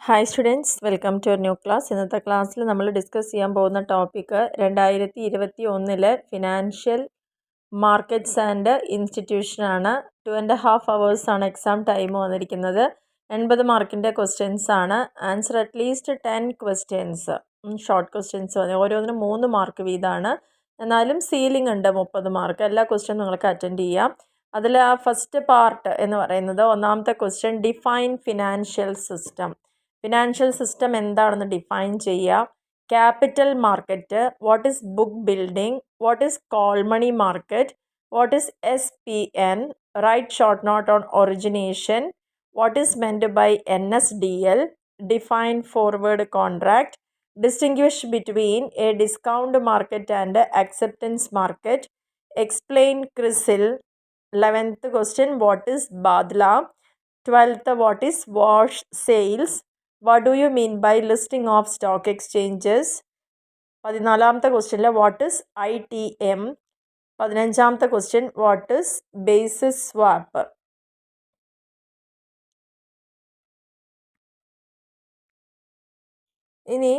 Hi students, welcome to new class. ഇന്നത്തെ ക്ലാസ്സിൽ നമ്മൾ ഡിസ്കസ് ചെയ്യാൻ പോകുന്ന ടോപ്പിക്ക് 2021 ഫിനാൻഷ്യൽ മാർക്കറ്റ്സ് ആൻഡ് ഇൻസ്റ്റിറ്റ്യൂഷനാണ്. 2.5 hours ആണ് എക്സാം ടൈം വന്നിരിക്കുന്നത്. 80 മാർക്കിൻ്റെ ക്വസ്റ്റ്യൻസ് ആണ്. Answer at least 10 questions, short questions മതി. ഓരോന്നിനും 3 മാർക്ക് വീതമാണ്. എന്നാലും സീലിംഗ് ഉണ്ട് 30 മാർക്ക്. എല്ലാ ക്വസ്റ്റ്യനും നിങ്ങൾക്ക് അറ്റൻഡ് ചെയ്യാം. അതിൽ ആ ഫസ്റ്റ് പാർട്ട് എന്ന് പറയുന്നത് ഒന്നാമത്തെ question, define financial system. Financial system എന്താണെന്ന് ഡിഫൈൻ ചെയ്യുക. Capital market, what is book building, what is call money market, what is SPN, write short note on origination, what is meant by NSDL, define forward contract, distinguish between a discount market and acceptance market, explain CRISIL. 11th question, what is Badla. 12th, what is wash sales. What do you mean by listing of stock exchanges? 14th question, what is ITM. 15th question, what is basis swap. ഇനി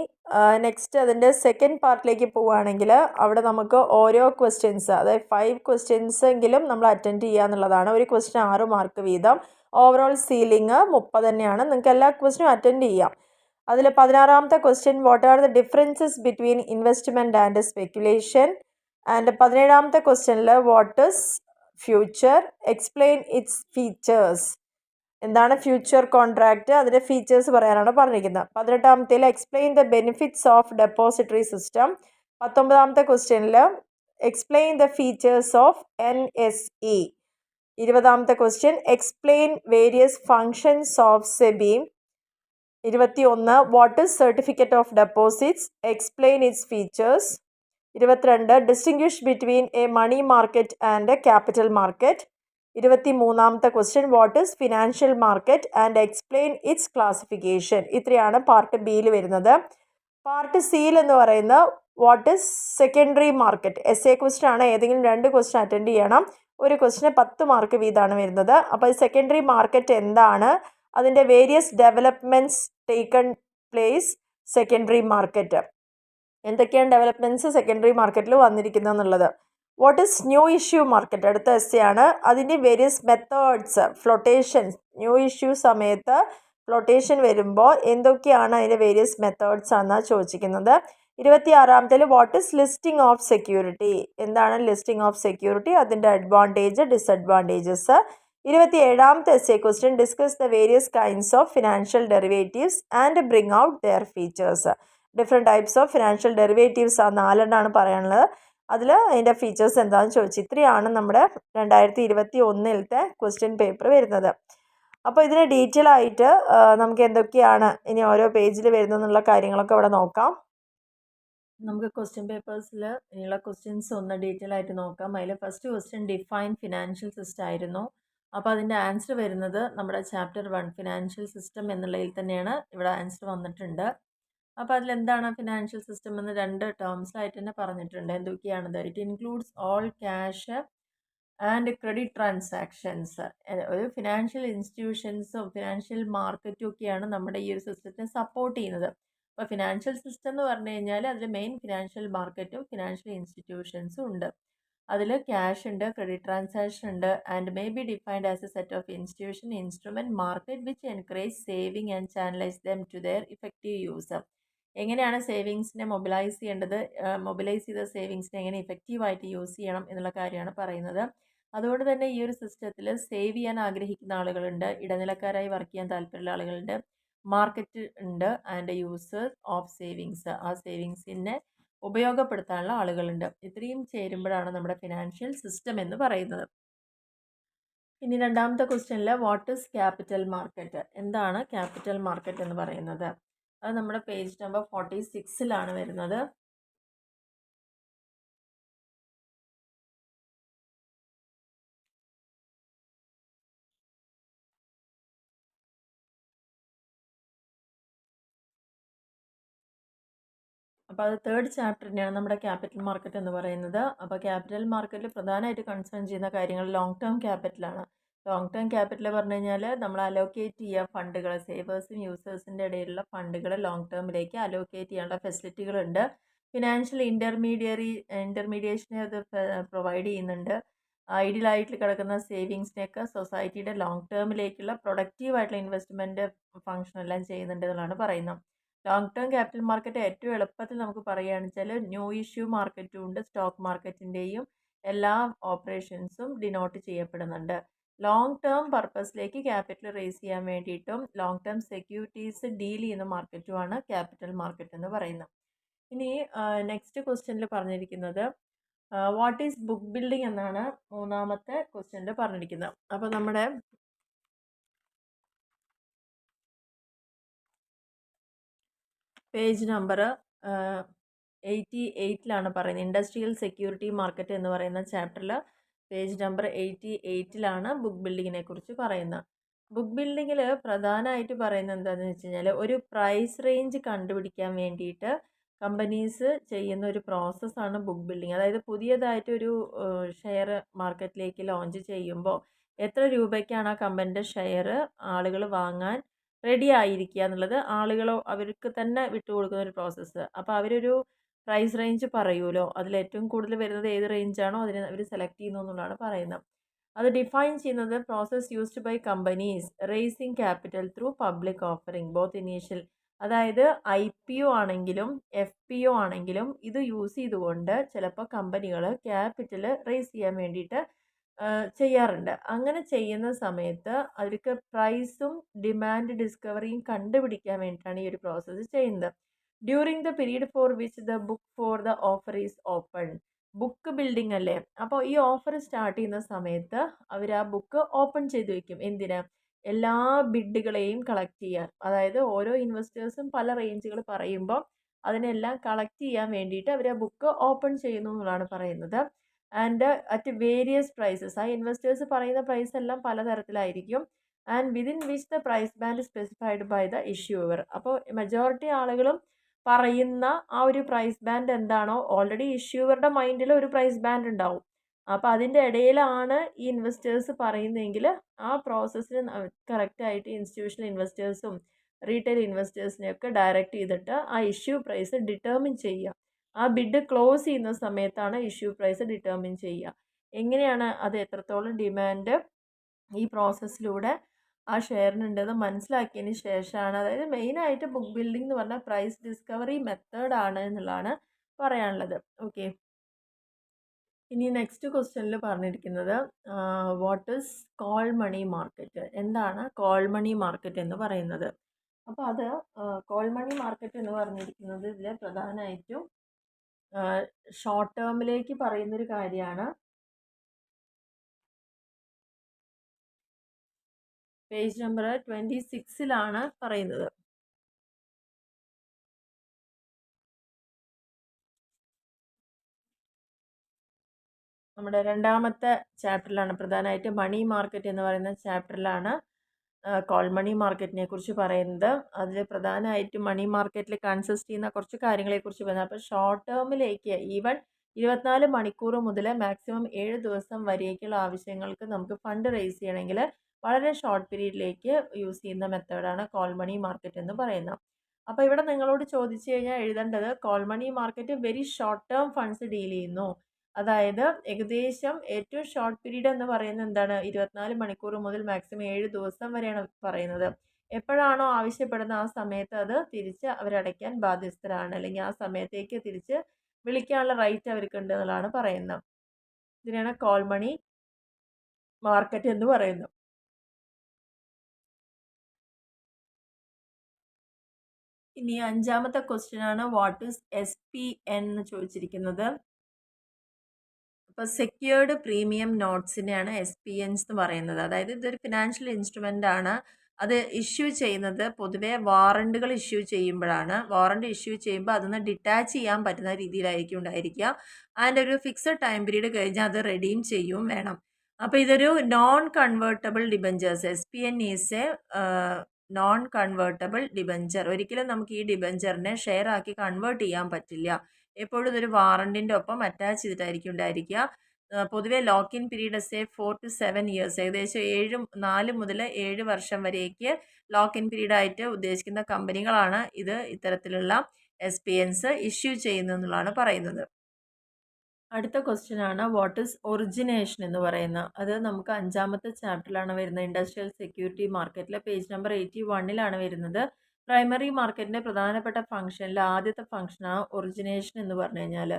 next അതിൻ്റെ second പാർട്ടിലേക്ക് പോവുകയാണെങ്കിൽ അവിടെ നമുക്ക് ഓരോ questions, അതായത് 5 questions എങ്കിലും നമ്മൾ attend ചെയ്യുക എന്നുള്ളതാണ്. ഒരു ക്വസ്റ്റ്യൻ 6 മാർക്ക് വീതം. ഓവറോൾ സീലിംഗ് 30 തന്നെയാണ്. നിങ്ങൾക്ക് എല്ലാ ക്വസ്റ്റ്യനും അറ്റൻഡ് ചെയ്യാം. അതിൽ 16th question, what are the differences between investment and speculation. And 17th ക്വസ്റ്റ്യനിൽ what is future, explain its features. എന്താണ് ഫ്യൂച്ചർ കോൺട്രാക്റ്റ്, അതിൻ്റെ ഫീച്ചേഴ്സ് പറയാനാണ് പറഞ്ഞിരിക്കുന്നത്. 18th explain the benefits of depository system. 19th ക്വസ്റ്റ്യനിൽ explain the features of NSE. 20th question, explain various functions of SEBI. 21 what is certificate of deposits, explain its features. 22 distinguish between a money market and a capital market. 23th question, what is financial market and explain its classification. ഇത്രയാണ് part ബിയിൽ വരുന്നത്. Part സിയിൽ എന്ന് പറയുന്ന what is secondary market. essay question ആണ്. ഏതെങ്കിലും 2 question attend ചെയ്യണം. ഒരു ക്വസ്റ്റിന് 10 മാർക്ക് വീതമാണ് വരുന്നത്. അപ്പോൾ സെക്കൻഡറി മാർക്കറ്റ് എന്താണ്, അതിൻ്റെ various developments taken place secondary market, എന്തൊക്കെയാണ് ഡെവലപ്മെൻറ്റ്സ് സെക്കൻഡറി മാർക്കറ്റിൽ വന്നിരിക്കുന്നത് എന്നുള്ളത്. What is new issue market, അടുത്ത essay ആണ്. അതിൻ്റെ various methods, flotation, new issue സമയത്ത് ഫ്ലോട്ടേഷൻ വരുമ്പോൾ എന്തൊക്കെയാണ് അതിൻ്റെ വേരിയസ് മെത്തേഡ്സ് ആണെന്നാണ് ചോദിച്ചിരിക്കുന്നത്. 26th what is listing of security, എന്താണ് ലിസ്റ്റിംഗ് ഓഫ് സെക്യൂരിറ്റി, അതിൻ്റെ advantage disadvantages. 27th essay question, discuss the various kinds of financial derivatives and bring out their features. Different types of financial derivatives ആ 4 പറയാനുള്ളത്. അതിൽ അതിൻ്റെ features എന്താണെന്ന് ചോദിച്ചു. ഇത്രയാണ് നമ്മുടെ 2021 ക്വസ്റ്റ്യൻ പേപ്പർ വരുന്നത്. അപ്പോൾ ഇതിന് ഡീറ്റെയിൽ ആയിട്ട് നമുക്ക് എന്തൊക്കെയാണ് ഇനി ഓരോ പേജിൽ വരുന്നതെന്നുള്ള കാര്യങ്ങളൊക്കെ ഇവിടെ നോക്കാം. നമുക്ക് ക്വസ്റ്റ്യൻ പേപ്പേഴ്സിൽ ഇനിയുള്ള ക്വസ്റ്റ്യൻസ് ഒന്ന് ഡീറ്റെയിൽ ആയിട്ട് നോക്കാം. അതിൽ first question define financial system ആയിരുന്നു. അപ്പോൾ അതിൻ്റെ ആൻസർ വരുന്നത് നമ്മുടെ ചാപ്റ്റർ 1 ഫിനാൻഷ്യൽ സിസ്റ്റം എന്നുള്ളതിൽ തന്നെയാണ് ഇവിടെ ആൻസർ വന്നിട്ടുണ്ട്. അപ്പോൾ അതിലെന്താണ് ഫിനാൻഷ്യൽ സിസ്റ്റം എന്ന് 2 ടേംസായിട്ട് തന്നെ പറഞ്ഞിട്ടുണ്ട്. എന്തൊക്കെയാണത്? It includes all cash and credit transactions. ഒരു ഫിനാൻഷ്യൽ ഇൻസ്റ്റിറ്റ്യൂഷൻസും ഫിനാൻഷ്യൽ മാർക്കറ്റും ഒക്കെയാണ് നമ്മുടെ ഈ ഒരു സിസ്റ്റത്തെ സപ്പോർട്ട് ചെയ്യുന്നത്. അപ്പോൾ ഫിനാൻഷ്യൽ സിസ്റ്റം എന്ന് പറഞ്ഞു കഴിഞ്ഞാൽ അതിൽ മെയിൻ ഫിനാൻഷ്യൽ മാർക്കറ്റും ഫിനാൻഷ്യൽ ഇൻസ്റ്റിറ്റ്യൂഷൻസും ഉണ്ട്. അതിൽ ക്യാഷ് ഉണ്ട്, ക്രെഡിറ്റ് ട്രാൻസാക്ഷൻ ഉണ്ട്, and may be defined as a set of institution instrument market which encourage saving and channelise them to their effective use. എങ്ങനെയാണ് സേവിങ്സിനെ മൊബിലൈസ് ചെയ്യേണ്ടത്, മൊബിലൈസ് ചെയ്ത സേവിങ്സിനെ എങ്ങനെ ഇഫക്റ്റീവായിട്ട് യൂസ് ചെയ്യണം എന്നുള്ള കാര്യമാണ് പറയുന്നത്. അതുകൊണ്ട് തന്നെ ഈ ഒരു സിസ്റ്റത്തിൽ സേവ് ചെയ്യാൻ ആഗ്രഹിക്കുന്ന ആളുകളുണ്ട്, ഇടനിലക്കാരായി വർക്ക് ചെയ്യാൻ താല്പര്യമുള്ള ആളുകളുണ്ട്, മാർക്കറ്റ് ഉണ്ട്, ആൻഡ് യൂസേഴ്സ് ഓഫ് സേവിങ്സ്, ആ സേവിങ്സിനെ ഉപയോഗപ്പെടുത്താനുള്ള ആളുകളുണ്ട്. ഇത്രയും ചേരുമ്പോഴാണ് നമ്മുടെ ഫിനാൻഷ്യൽ സിസ്റ്റം എന്ന് പറയുന്നത്. ഇനി 2ാമത്തെ ക്വസ്റ്റ്യനിൽ വാട്ട് ഈസ് ക്യാപിറ്റൽ മാർക്കറ്റ്, എന്താണ് ക്യാപിറ്റൽ മാർക്കറ്റ് എന്ന് പറയുന്നത്. അത് നമ്മുടെ പേജ് നമ്പർ 46 വരുന്നത്. അപ്പോൾ അത് 3rd ചാപ്റ്ററിനെയാണ് നമ്മുടെ ക്യാപിറ്റൽ മാർക്കറ്റ് എന്ന് പറയുന്നത്. അപ്പോൾ ക്യാപിറ്റൽ മാർക്കറ്റിൽ പ്രധാനമായിട്ട് കൺസേൺ ചെയ്യുന്ന കാര്യങ്ങൾ ലോങ് ടേം ക്യാപിറ്റലാണ്. ലോങ് ടേം ക്യാപിറ്റൽ പറഞ്ഞു കഴിഞ്ഞാൽ നമ്മൾ അലോക്കേറ്റ് ചെയ്യുക ഫണ്ടുകൾ, സേവേഴ്സും യൂസേഴ്സിൻ്റെ ഇടയിലുള്ള ഫണ്ടുകൾ ലോങ് ടേമിലേക്ക് അലോക്കേറ്റ് ചെയ്യാനുള്ള ഫെസിലിറ്റികളുണ്ട്. ഫിനാൻഷ്യൽ ഇൻ്റർമീഡിയേഷനെ അത് പ്രൊവൈഡ് ചെയ്യുന്നുണ്ട്. ഐഡിയലായിട്ട് കിടക്കുന്ന സേവിങ്സിനെയൊക്കെ സൊസൈറ്റിയുടെ ലോങ് ടേമിലേക്കുള്ള പ്രൊഡക്റ്റീവായിട്ടുള്ള ഇൻവെസ്റ്റ്മെൻറ്റ് ഫംഗ്ഷൻ എല്ലാം ചെയ്യുന്നുണ്ട് എന്നുള്ളതാണ് പറയുന്നത്. ലോങ് ടേം ക്യാപിറ്റൽ മാർക്കറ്റ് ഏറ്റവും എളുപ്പത്തിൽ നമുക്ക് പറയുകയാണെന്ന് വെച്ചാൽ ന്യൂ ഇഷ്യൂ മാർക്കറ്റും ഉണ്ട്, സ്റ്റോക്ക് മാർക്കറ്റിൻ്റെയും എല്ലാ ഓപ്പറേഷൻസും ഡിനോട്ട് ചെയ്യപ്പെടുന്നുണ്ട്. ലോങ് ടേം പർപ്പസിലേക്ക് ക്യാപിറ്റൽ റേസ് ചെയ്യാൻ വേണ്ടിയിട്ടും ലോങ് ടേം സെക്യൂരിറ്റീസ് ഡീൽ ചെയ്യുന്ന മാർക്കറ്റുമാണ് ക്യാപിറ്റൽ മാർക്കറ്റ് എന്ന് പറയുന്നത്. ഇനി നെക്സ്റ്റ് ക്വസ്റ്റ്യനിൽ പറഞ്ഞിരിക്കുന്നത് വാട്ട് ഈസ് ബുക്ക് ബിൽഡിംഗ് എന്നാണ് മൂന്നാമത്തെ ക്വസ്റ്റ്യനിൽ പറഞ്ഞിരിക്കുന്നത്. അപ്പോൾ നമ്മുടെ പേജ് നമ്പർ 88 പറയുന്നത്. ഇൻഡസ്ട്രിയൽ സെക്യൂരിറ്റി മാർക്കറ്റ് എന്ന് പറയുന്ന ചാപ്റ്ററിൽ പേജ് നമ്പർ 88 ബുക്ക് ബിൽഡിങ്ങിനെ കുറിച്ച് പറയുന്നത്. ബുക്ക് ബിൽഡിങ്ങിൽ പ്രധാനമായിട്ട് പറയുന്നത് എന്താണെന്ന് വെച്ച് കഴിഞ്ഞാൽ ഒരു പ്രൈസ് റേഞ്ച് കണ്ടുപിടിക്കാൻ വേണ്ടിയിട്ട് കമ്പനീസ് ചെയ്യുന്ന ഒരു പ്രോസസ്സാണ് ബുക്ക് ബിൽഡിങ്. അതായത് പുതിയതായിട്ടൊരു ഷെയർ മാർക്കറ്റിലേക്ക് ലോഞ്ച് ചെയ്യുമ്പോൾ എത്ര രൂപയ്ക്കാണ് ആ കമ്പനിയുടെ ഷെയർ ആളുകൾ വാങ്ങാൻ റെഡി ആയിരിക്കുക എന്നുള്ളത് ആളുകളോ അവർക്ക് തന്നെ വിട്ടുകൊടുക്കുന്ന ഒരു പ്രോസസ്സ്. അപ്പോൾ അവരൊരു പ്രൈസ് റേഞ്ച് പറയുമല്ലോ, അതിലേറ്റവും കൂടുതൽ വരുന്നത് ഏത് റേഞ്ചാണോ അതിനെ അവർ സെലക്ട് ചെയ്യുന്നു എന്നുള്ളതാണ് പറയുന്നത്. അത് ഡിഫൈൻ ചെയ്യുന്നത് process used by companies raising capital through public offering both initial, അതായത് IPO ആണെങ്കിലും FPO ആണെങ്കിലും ഇത് യൂസ് ചെയ്തുകൊണ്ട് ചിലപ്പോൾ കമ്പനികൾ ക്യാപിറ്റൽ റേസ് ചെയ്യാൻ വേണ്ടിയിട്ട് ചെയ്യാറുണ്ട്. അങ്ങനെ ചെയ്യുന്ന സമയത്ത് അവർക്ക് പ്രൈസും ഡിമാൻഡ് ഡിസ്കവറിയും കണ്ടുപിടിക്കാൻ വേണ്ടിയിട്ടാണ് ഈ ഒരു പ്രോസസ്സ് ചെയ്യുന്നത്. During the period for which the book for the offer is open. Book building അല്ലേ, അപ്പോൾ ഈ ഓഫർ സ്റ്റാർട്ട് ചെയ്യുന്ന സമയത്ത് അവർ ആ ബുക്ക് ഓപ്പൺ ചെയ്ത് വെക്കും. എന്തിന്? എല്ലാ ബിഡുകളെയും കളക്ട് ചെയ്യാൻ. അതായത് ഓരോ ഇൻവെസ്റ്റേഴ്സും പല റേഞ്ചുകൾ പറയുമ്പോൾ അതിനെല്ലാം കളക്ട് ചെയ്യാൻ വേണ്ടിയിട്ട് അവർ ആ ബുക്ക് ഓപ്പൺ ചെയ്യുന്നു എന്നുള്ളതാണ് പറയുന്നത്. ആൻഡ് അറ്റ് വേരിയസ് പ്രൈസസ്, ആ ഇൻവെസ്റ്റേഴ്സ് പറയുന്ന പ്രൈസ് എല്ലാം പലതരത്തിലായിരിക്കും. And within which the price band specified by the issuer. അപ്പോൾ മെജോറിറ്റി ആളുകളും പറയുന്ന ആ ഒരു പ്രൈസ് ബാൻഡ് എന്താണോ, ഓൾറെഡി ഇഷ്യൂവറുടെ മൈൻഡിൽ ഒരു പ്രൈസ് ബാൻഡ് ഉണ്ടാവും. അപ്പോൾ അതിൻ്റെ ഇടയിലാണ് ഈ ഇൻവെസ്റ്റേഴ്സ് പറയുന്നതെങ്കിൽ ആ പ്രോസസ്സിന് കറക്റ്റായിട്ട് ഇൻസ്റ്റിറ്റ്യൂഷണൽ ഇൻവെസ്റ്റേഴ്സും റീറ്റെയിൽ ഇൻവെസ്റ്റേഴ്സിനെയൊക്കെ ഡയറക്റ്റ് ചെയ്തിട്ട് ആ ഇഷ്യൂ പ്രൈസ് ഡിറ്റർമിൻ ചെയ്യുക. ആ ബിഡ് ക്ലോസ് ചെയ്യുന്ന സമയത്താണ് ഇഷ്യൂ പ്രൈസ് ഡിറ്റർമിൻ ചെയ്യുക. എങ്ങനെയാണ് അത് എത്രത്തോളം ഡിമാൻഡ് ഈ പ്രോസസ്സിലൂടെ ആ ഷെയറിനുണ്ടെന്ന് മനസ്സിലാക്കിയതിന് ശേഷമാണ്, അതായത് മെയിനായിട്ട് ബുക്ക് ബിൽഡിംഗ് എന്ന് പറഞ്ഞാൽ പ്രൈസ് ഡിസ്കവറി മെത്തേഡാണ് എന്നുള്ളതാണ് പറയാനുള്ളത്. ഓക്കെ, ഇനി നെക്സ്റ്റ് ക്വസ്റ്റ്യനിൽ പറഞ്ഞിരിക്കുന്നത് what is call money market, എന്താണ് കോൾ മണി മാർക്കറ്റ് എന്ന് പറയുന്നത്. അപ്പോൾ അത് കോൾ മണി മാർക്കറ്റ് എന്ന് പറഞ്ഞിരിക്കുന്നത് ഇതിൽ പ്രധാനമായിട്ടും ഷോർട്ട് ടേമിലേക്ക് പറയുന്നൊരു കാര്യമാണ്. പേജ് നമ്പർ 26 പറയുന്നത്. നമ്മുടെ രണ്ടാമത്തെ ചാപ്റ്ററിലാണ് പ്രധാനമായിട്ട് മണി മാർക്കറ്റ് എന്ന് പറയുന്ന ചാപ്റ്ററിലാണ് കോൾ മണി മാർക്കറ്റിനെ കുറിച്ച് പറയുന്നത്. അതിൽ പ്രധാനമായിട്ടും മണി മാർക്കറ്റിൽ കൺസിസ്റ്റ് ചെയ്യുന്ന കുറച്ച് കാര്യങ്ങളെക്കുറിച്ച് പറയുന്നത്. അപ്പോൾ ഷോർട്ട് ടേമിലേക്ക് ഈവൻ 24 മണിക്കൂർ മുതൽ മാക്സിമം 7 ദിവസം വരേക്കുള്ള ആവശ്യങ്ങൾക്ക് നമുക്ക് ഫണ്ട് റേസ് ചെയ്യണമെങ്കിൽ വളരെ ഷോർട്ട് പീരീഡിലേക്ക് യൂസ് ചെയ്യുന്ന മെത്തേഡാണ് കോൾ മണി മാർക്കറ്റ് എന്ന് പറയുന്നത്. അപ്പോൾ ഇവിടെ നിങ്ങളോട് ചോദിച്ചു കഴിഞ്ഞാൽ എഴുതേണ്ടത് call money market very short term funds deal ചെയ്യുന്നു. അതായത് ഏകദേശം ഏറ്റവും ഷോർട്ട് പീരീഡ് എന്ന് പറയുന്നത് എന്താണ്, 24 മണിക്കൂർ മുതൽ മാക്സിമം 7 ദിവസം വരെയാണ് പറയുന്നത്. എപ്പോഴാണോ ആവശ്യപ്പെടുന്ന ആ സമയത്ത് അത് തിരിച്ച് അവരടയ്ക്കാൻ ബാധ്യസ്ഥരാണ്, അല്ലെങ്കിൽ ആ സമയത്തേക്ക് തിരിച്ച് വിളിക്കാനുള്ള റൈറ്റ് അവർക്കുണ്ട് എന്നുള്ളതാണ് പറയുന്നത്. ഇതിനാണ് കോൾ മണി മാർക്കറ്റ് എന്ന് പറയുന്നത്. ഇനി അഞ്ചാമത്തെ ക്വസ്റ്റ്യൻ ആണ് വാട്ട് ഈസ് SPN എന്ന് ചോദിച്ചിരിക്കുന്നത്. അപ്പോൾ സെക്യൂർഡ് പ്രീമിയം നോട്ട്സിനെയാണ് SPNs എന്ന് പറയുന്നത്. അതായത് ഇതൊരു ഫിനാൻഷ്യൽ ഇൻസ്ട്രുമെൻ്റ് ആണ്. അത് ഇഷ്യൂ ചെയ്യുന്നത് പൊതുവെ വാറണ്ടുകൾ ഇഷ്യൂ ചെയ്യുമ്പോഴാണ്. വാറണ്ട് ഇഷ്യൂ ചെയ്യുമ്പോൾ അതൊന്ന് ഡിറ്റാച്ച് ചെയ്യാൻ പറ്റുന്ന രീതിയിലായിരിക്കും ഉണ്ടായിരിക്കുക. അതിൻ്റെ ഒരു ഫിക്സഡ് ടൈം പീരീഡ് കഴിഞ്ഞാൽ അത് റെഡീം ചെയ്യും വേണം. അപ്പോൾ ഇതൊരു non convertible debentures. SPN is A non convertible debenture. ഒരിക്കലും നമുക്ക് ഈ ഡിബഞ്ചറിനെ ഷെയർ ആക്കി കൺവേർട്ട് ചെയ്യാൻ പറ്റില്ല. എപ്പോഴും ഇതൊരു വാറണ്ടിൻ്റെ ഒപ്പം അറ്റാച്ച് ചെയ്തിട്ടായിരിക്കും ഉണ്ടായിരിക്കുക. പൊതുവെ lock in period 4 to 7 years, ഏകദേശം 4 മുതൽ 7 വർഷം വരേക്ക് ലോക്ക് ഇൻ പീരീഡ് ആയിട്ട് ഉദ്ദേശിക്കുന്ന കമ്പനികളാണ് ഇത്തരത്തിലുള്ള SPNs ഇഷ്യൂ ചെയ്യുന്നതെന്നുള്ളതാണ് പറയുന്നത്. അടുത്ത ക്വസ്റ്റ്യൻ ആണ് വാട്ട് ഈസ് ഒറിജിനേഷൻ എന്ന് പറയുന്നത്. അത് നമുക്ക് 5ാമത്തെ ചാപ്റ്ററിലാണ് വരുന്നത്. ഇൻഡസ്ട്രിയൽ സെക്യൂരിറ്റി മാർക്കറ്റിലെ പേജ് നമ്പർ 81 വരുന്നത്. പ്രൈമറി മാർക്കറ്റിൻ്റെ പ്രധാനപ്പെട്ട ഫംഗ്ഷനിൽ ആദ്യത്തെ ഫംഗ്ഷനാണ് ഒറിജിനേഷൻ എന്ന് പറഞ്ഞു കഴിഞ്ഞാൽ.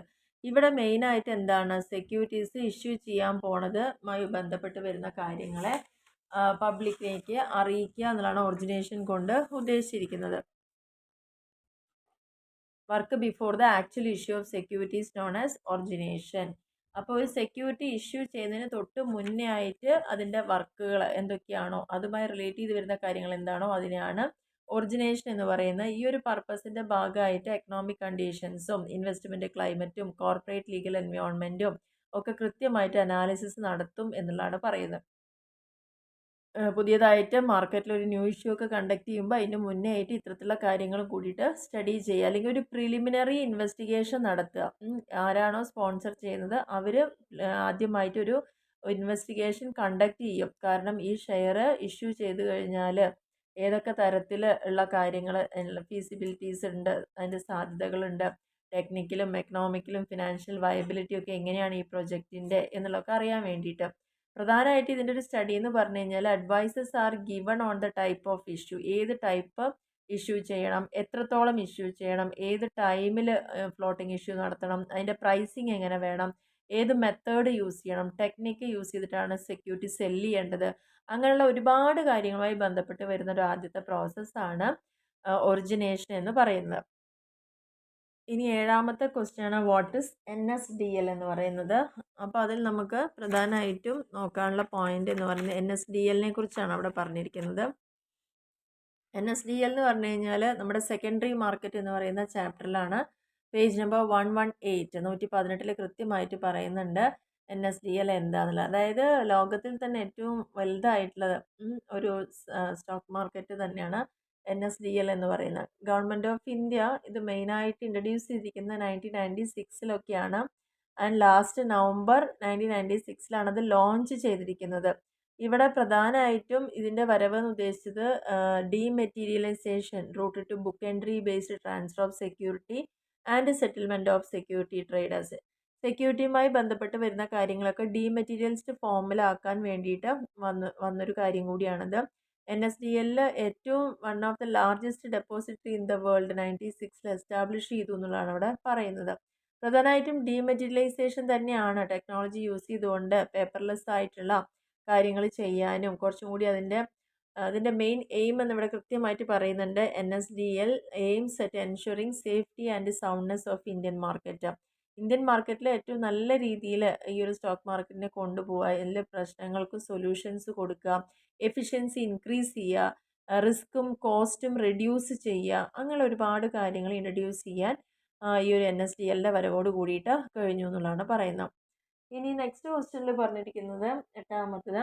ഇവിടെ മെയിനായിട്ട് എന്താണ്, സെക്യൂരിറ്റീസ് ഇഷ്യൂ ചെയ്യാൻ പോണതുമായി ബന്ധപ്പെട്ട് വരുന്ന കാര്യങ്ങളെ പബ്ലിക്കിലേക്ക് അറിയിക്കുക എന്നുള്ളതാണ് ഒറിജിനേഷൻ കൊണ്ട് ഉദ്ദേശിച്ചിരിക്കുന്നത്. Work before the actual issue of securities known as origination. അപ്പോൾ ഒരു സെക്യൂരിറ്റി ഇഷ്യൂ ചെയ്യുന്നതിന് തൊട്ട് മുന്നേ ആയിട്ട് അതിൻ്റെ വർക്കുകൾ എന്തൊക്കെയാണോ അതുമായി റിലേറ്റ് ചെയ്ത് വരുന്ന കാര്യങ്ങൾ എന്താണോ അതിനെയാണ് ഒറിജിനേഷൻ എന്ന് പറയുന്നത്. ഈ ഒരു പർപ്പസിൻ്റെ ഭാഗമായിട്ട് എക്കണോമിക് കണ്ടീഷൻസും ഇൻവെസ്റ്റ്മെൻറ്റ് ക്ലൈമറ്റും കോർപ്പറേറ്റ് ലീഗൽ എൻവയോൺമെൻറ്റും ഒക്കെ കൃത്യമായിട്ട് അനാലിസിസ് നടത്തും എന്നുള്ളതാണ് പറയുന്നത്. പുതിയതായിട്ട് മാർക്കറ്റിൽ ഒരു ന്യൂ ഇഷ്യൂ ഒക്കെ കണ്ടക്ട് ചെയ്യുമ്പോൾ അതിന് മുന്നേ ആയിട്ട് ഇത്തരത്തിലുള്ള കാര്യങ്ങളും കൂടിയിട്ട് സ്റ്റഡി ചെയ്യുക, അല്ലെങ്കിൽ ഒരു പ്രിലിമിനറി ഇൻവെസ്റ്റിഗേഷൻ നടത്തുക. ആരാണോ സ്പോൺസർ ചെയ്യുന്നത് അവർ ആദ്യമായിട്ടൊരു ഇൻവെസ്റ്റിഗേഷൻ കണ്ടക്ട് ചെയ്യും. കാരണം ഈ ഷെയർ ഇഷ്യൂ ചെയ്ത് കഴിഞ്ഞാൽ ഏതൊക്കെ തരത്തിൽ ഉള്ള കാര്യങ്ങൾ ഫീസിബിലിറ്റീസ് ഉണ്ട്, അതിൻ്റെ സാധ്യതകളുണ്ട്, ടെക്നിക്കലും എക്കണോമിക്കലും ഫിനാൻഷ്യൽ വയബിലിറ്റിയും ഒക്കെ എങ്ങനെയാണ് ഈ പ്രൊജക്റ്റിൻ്റെ എന്നുള്ളതൊക്കെ അറിയാൻ വേണ്ടിയിട്ട്. പ്രധാനമായിട്ട് ഇതിൻ്റെ ഒരു സ്റ്റഡി എന്ന് പറഞ്ഞു കഴിഞ്ഞാൽ advices are given on the type of issue. ഏത് ടൈപ്പ് ഇഷ്യൂ ചെയ്യണം, എത്രത്തോളം ഇഷ്യൂ ചെയ്യണം, ഏത് ടൈമിൽ ഫ്ലോട്ടിംഗ് ഇഷ്യൂ നടത്തണം, അതിൻ്റെ പ്രൈസിങ് എങ്ങനെ വേണം, ഏത് മെത്തേഡ് യൂസ് ചെയ്യണം, ടെക്നിക്ക് യൂസ് ചെയ്തിട്ടാണ് സെക്യൂരിറ്റി സെല്ല് ചെയ്യേണ്ടത്, അങ്ങനെയുള്ള ഒരുപാട് കാര്യങ്ങളുമായി ബന്ധപ്പെട്ട് വരുന്ന ഒരു ആദ്യത്തെ പ്രോസസ്സാണ് ഒറിജിനേഷൻ എന്ന് പറയുന്നത്. ഇനി 7ാമത്തെ ക്വസ്റ്റ്യൻ ആണ് വാട്ട് ഇസ് NSDL എന്ന് പറയുന്നത്. അപ്പോൾ അതിൽ നമുക്ക് പ്രധാനമായിട്ടും നോക്കാനുള്ള പോയിന്റ് എന്ന് പറയുന്നത് NSDLനെ കുറിച്ചാണ് അവിടെ പറഞ്ഞിരിക്കുന്നത്. NSDL എന്ന് പറഞ്ഞു കഴിഞ്ഞാൽ നമ്മുടെ സെക്കൻഡറി മാർക്കറ്റ് എന്ന് പറയുന്ന ചാപ്റ്ററിലാണ് പേജ് നമ്പർ 118 118 കൃത്യമായിട്ട് പറയുന്നുണ്ട് NSDL എന്താണെന്നുള്ളത്. അതായത് ലോകത്തിൽ തന്നെ ഏറ്റവും വലുതായിട്ടുള്ളത് ഒരു സ്റ്റോക്ക് മാർക്കറ്റ് തന്നെയാണ് NSDL എന്ന് പറയുന്നത്. ഗവൺമെൻറ് ഓഫ് ഇന്ത്യ ഇത് മെയിനായിട്ട് ഇൻട്രൊഡ്യൂസ് ചെയ്തിരിക്കുന്നത് 1996 ആൻഡ് ലാസ്റ്റ് നവംബർ 1996 അത് ലോഞ്ച് ചെയ്തിരിക്കുന്നത്. ഇവിടെ പ്രധാനമായിട്ടും ഇതിൻ്റെ വരവെന്ന് ഉദ്ദേശിച്ചത് dematerialisation routed to book entry based transfer of security and settlement of security traders. സെക്യൂരിറ്റിയുമായി ബന്ധപ്പെട്ട് വരുന്ന കാര്യങ്ങളൊക്കെ ഡീമെറ്റീരിയൽസ്ഡ് ഫോമിലാക്കാൻ വേണ്ടിയിട്ട് വന്നൊരു കാര്യം കൂടിയാണിത്. NSDL ഏറ്റവും one of the largest depository in the world 96 establish ചെയ്തു എന്നുള്ളതാണ് അവിടെ പറയുന്നത്. പ്രധാനമായിട്ടും ഡീമെറ്റീരിയലൈസേഷൻ തന്നെയാണ് ടെക്നോളജി യൂസ് ചെയ്തുകൊണ്ട് പേപ്പർലെസ് ആയിട്ടുള്ള കാര്യങ്ങൾ ചെയ്യാനും കുറച്ചും കൂടി അതിൻ്റെ മെയിൻ എയിം എന്നിവിടെ കൃത്യമായിട്ട് പറയുന്നുണ്ട്. NSDL aims at ensuring safety and soundness of Indian market. Indian മാർക്കറ്റിൽ ഏറ്റവും നല്ല രീതിയിൽ ഈ ഒരു സ്റ്റോക്ക് മാർക്കറ്റിനെ കൊണ്ടുപോവുക, എല്ലാ പ്രശ്നങ്ങൾക്കും സൊല്യൂഷൻസ് കൊടുക്കുക, എഫിഷ്യൻസി ഇൻക്രീസ് ചെയ്യുക, റിസ്ക്കും കോസ്റ്റും റെഡ്യൂസ് ചെയ്യുക, അങ്ങനെ ഒരുപാട് കാര്യങ്ങൾ ഇൻട്രൊഡ്യൂസ് ചെയ്യാൻ ഈ ഒരു NSDLൻ്റെ വരവോട് കൂടിയിട്ട് കഴിഞ്ഞു എന്നുള്ളതാണ് പറയുന്നത്. ഇനി നെക്സ്റ്റ് ക്വസ്റ്റ്യനിൽ പറഞ്ഞിരിക്കുന്നത് 8ാമത്തത്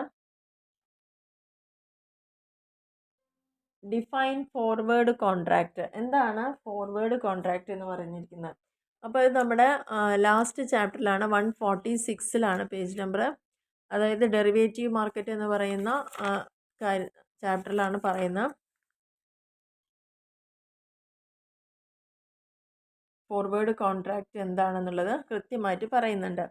ഡിഫൈൻ ഫോർവേഡ് കോൺട്രാക്റ്റ്. എന്താണ് ഫോർവേഡ് കോൺട്രാക്റ്റ് എന്ന് പറഞ്ഞിരിക്കുന്നത്? അപ്പോൾ ഇത് നമ്മുടെ ലാസ്റ്റ് ചാപ്റ്ററിലാണ് 146 പേജ് നമ്പർ. അതായത് ഡെറിവേറ്റീവ് മാർക്കറ്റ് എന്ന് പറയുന്ന ചാപ്റ്ററിലാണ് പറയുന്നത്. ഫോർവേഡ് കോൺട്രാക്റ്റ് എന്താണെന്നുള്ളത് കൃത്യമായിട്ട് പറയുന്നുണ്ട്.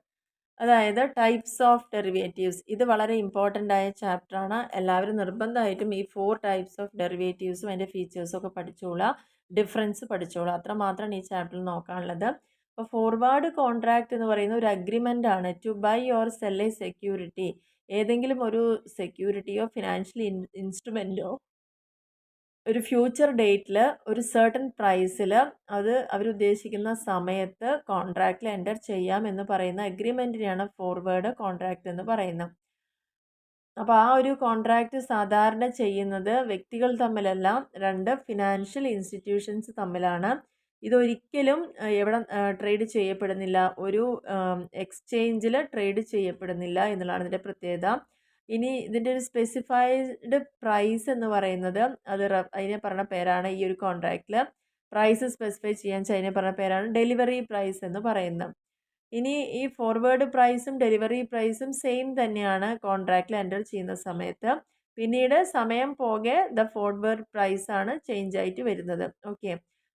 അതായത് ടൈപ്സ് ഓഫ് ഡെറിവേറ്റീവ്സ്. ഇത് വളരെ ഇമ്പോർട്ടൻ്റ് ആയ ചാപ്റ്ററാണ്. എല്ലാവരും നിർബന്ധമായിട്ടും ഈ 4 ടൈപ്സ് ഓഫ് ഡെറിവേറ്റീവ്സും അതിൻ്റെ ഫീച്ചേഴ്സും ഒക്കെ പഠിച്ചോളാം, ഡിഫറൻസ് പഠിച്ചോളാം. അത്രമാത്രമാണ് ഈ ചാപ്റ്ററിൽ നോക്കാനുള്ളത്. അപ്പോൾ ഫോർവേഡ് കോൺട്രാക്റ്റ് എന്ന് പറയുന്ന ഒരു അഗ്രിമെൻ്റ് ആണ് to buy or sell a security. ഏതെങ്കിലും ഒരു സെക്യൂരിറ്റിയോ ഫിനാൻഷ്യൽ ഇൻസ്ട്രുമെൻറ്റോ ഒരു ഫ്യൂച്ചർ ഡേറ്റിൽ ഒരു സർട്ടൻ പ്രൈസിൽ അത് അവരുദ്ദേശിക്കുന്ന സമയത്ത് കോൺട്രാക്റ്റിൽ എൻ്റർ ചെയ്യാം എന്ന് പറയുന്ന അഗ്രിമെൻറ്റിനെയാണ് ഫോർവേഡ് കോൺട്രാക്റ്റ് എന്ന് പറയുന്നത്. അപ്പോൾ ആ ഒരു കോൺട്രാക്റ്റ് സാധാരണ ചെയ്യുന്നത് വ്യക്തികൾ തമ്മിലല്ല, 2 ഫിനാൻഷ്യൽ ഇൻസ്റ്റിറ്റ്യൂഷൻസ് തമ്മിലാണ്. ഇതൊരിക്കലും എവിടെ ട്രേഡ് ചെയ്യപ്പെടുന്നില്ല, ഒരു എക്സ്ചേഞ്ചിൽ ട്രേഡ് ചെയ്യപ്പെടുന്നില്ല എന്നുള്ളതാണ് ഇതിൻ്റെ പ്രത്യേകത. ഇനി ഇതിൻ്റെ ഒരു സ്പെസിഫൈഡ് പ്രൈസ് എന്ന് പറയുന്നത് അതിനെ പറഞ്ഞ പേരാണ് ഈ ഒരു കോൺട്രാക്റ്റിൽ പ്രൈസ് സ്പെസിഫൈ ചെയ്യാൻ അതിനെ പറഞ്ഞ പേരാണ് ഡെലിവറി പ്രൈസ് എന്ന് പറയുന്നത്. ഇനി ഈ ഫോർവേഡ് പ്രൈസും ഡെലിവറി പ്രൈസും സെയിം തന്നെയാണ് കോൺട്രാക്റ്റിൽ എൻ്റർ ചെയ്യുന്ന സമയത്ത്. പിന്നീട് സമയം പോകെ ദ ഫോർവേഡ് പ്രൈസ് ആണ് ചേഞ്ച് ആയിട്ട് വരുന്നത്. ഓക്കെ,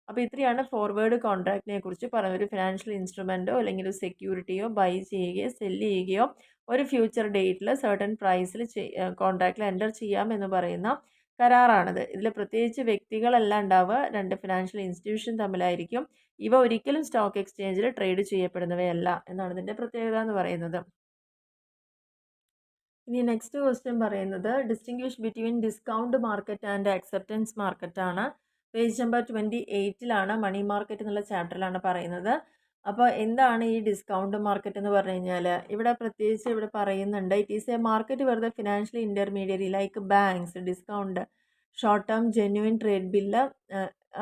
അപ്പോൾ ഇത്രയാണ് ഫോർവേഡ് കോൺട്രാക്റ്റിനെ കുറിച്ച് പറയുന്നത്. ഒരു ഫിനാൻഷ്യൽ ഇൻസ്ട്രുമെൻറ്റോ അല്ലെങ്കിൽ ഒരു സെക്യൂരിറ്റിയോ ബൈ ചെയ്യുകയോ സെല്ല് ചെയ്യുകയോ ഒരു ഫ്യൂച്ചർ ഡേറ്റിൽ സർട്ടൻ പ്രൈസിൽ കോൺട്രാക്റ്റിൽ എൻ്റർ ചെയ്യാം എന്ന് പറയുന്ന കരാറാണിത്. ഇതിൽ പ്രത്യേകിച്ച് വ്യക്തികളല്ല ഉണ്ടാവുക, രണ്ട് ഫിനാൻഷ്യൽ ഇൻസ്റ്റിറ്റ്യൂഷൻ തമ്മിലായിരിക്കും. ഇവ ഒരിക്കലും സ്റ്റോക്ക് എക്സ്ചേഞ്ചിൽ ട്രേഡ് ചെയ്യപ്പെടുന്നവയല്ല എന്നാണ് ഇതിൻ്റെ പ്രത്യേകത എന്ന് പറയുന്നത്. ഇനി നെക്സ്റ്റ് ക്വസ്റ്റ്യൻ പറയുന്നത് distinguish between discount market and acceptance market ആണ്. പേജ് നമ്പർ 28 മണി മാർക്കറ്റ് എന്നുള്ള ചാപ്റ്ററിലാണ് പറയുന്നത്. അപ്പോൾ എന്താണ് ഈ ഡിസ്കൗണ്ട് മാർക്കറ്റ് എന്ന് പറഞ്ഞു കഴിഞ്ഞാൽ ഇവിടെ പ്രത്യേകിച്ച് ഇവിടെ പറയുന്നുണ്ട്, it is a market where the financial intermediary like banks discount short term genuine trade bill.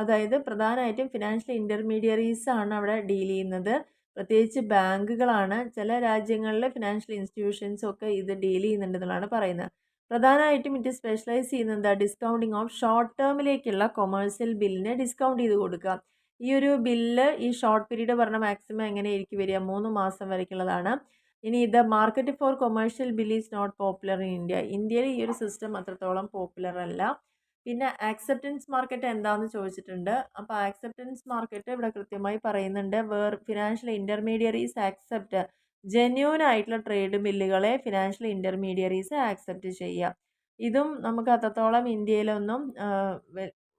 അതായത് പ്രധാനമായിട്ടും ഫിനാൻഷ്യൽ ഇൻ്റർമീഡിയറീസ് ആണ് അവിടെ ഡീൽ ചെയ്യുന്നത്. പ്രത്യേകിച്ച് ബാങ്കുകളാണ്. ചില രാജ്യങ്ങളിൽ ഫിനാൻഷ്യൽ ഇൻസ്റ്റിറ്റ്യൂഷൻസ് ഒക്കെ ഇത് ഡീൽ ചെയ്യുന്നുണ്ടെന്നുള്ളതാണ് പറയുന്നത്. പ്രധാനമായിട്ടും ഇത് സ്പെഷ്യലൈസ് ചെയ്യുന്നത് ഡിസ്കൗണ്ടിങ് ഓഫ് ഷോർട്ട് ടേമിലേക്കുള്ള കൊമേഴ്സ്യൽ ബില്ലിനെ ഡിസ്കൗണ്ട് ചെയ്ത് കൊടുക്കുക. ഈ ഒരു ബില്ല് ഈ ഷോർട്ട് പീരീഡ് പറഞ്ഞ മാക്സിമം എങ്ങനെയായിരിക്കും വരിക, 3 മാസം വരയ്ക്കുള്ളതാണ്. ഇനി the market for commercial bill is not popular in India. ഇന്ത്യയിൽ ഈ ഒരു സിസ്റ്റം അത്രത്തോളം പോപ്പുലർ അല്ല. പിന്നെ ആക്സെപ്റ്റൻസ് മാർക്കറ്റ് എന്താണെന്ന് ചോദിച്ചിട്ടുണ്ട്. അപ്പോൾ ആക്സെപ്റ്റൻസ് മാർക്കറ്റ് ഇവിടെ കൃത്യമായി പറയുന്നുണ്ട്, ഫിനാൻഷ്യൽ ഇൻ്റർമീഡിയറീസ് ആക്സെപ്റ്റ് ജെന്യൂൻ ആയിട്ടുള്ള ട്രേഡ് ബില്ലുകളെ ഫിനാൻഷ്യൽ ഇൻ്റർമീഡിയറീസ് ആക്സെപ്റ്റ് ചെയ്യുക. ഇതും നമുക്ക് അത്രത്തോളം ഇന്ത്യയിലൊന്നും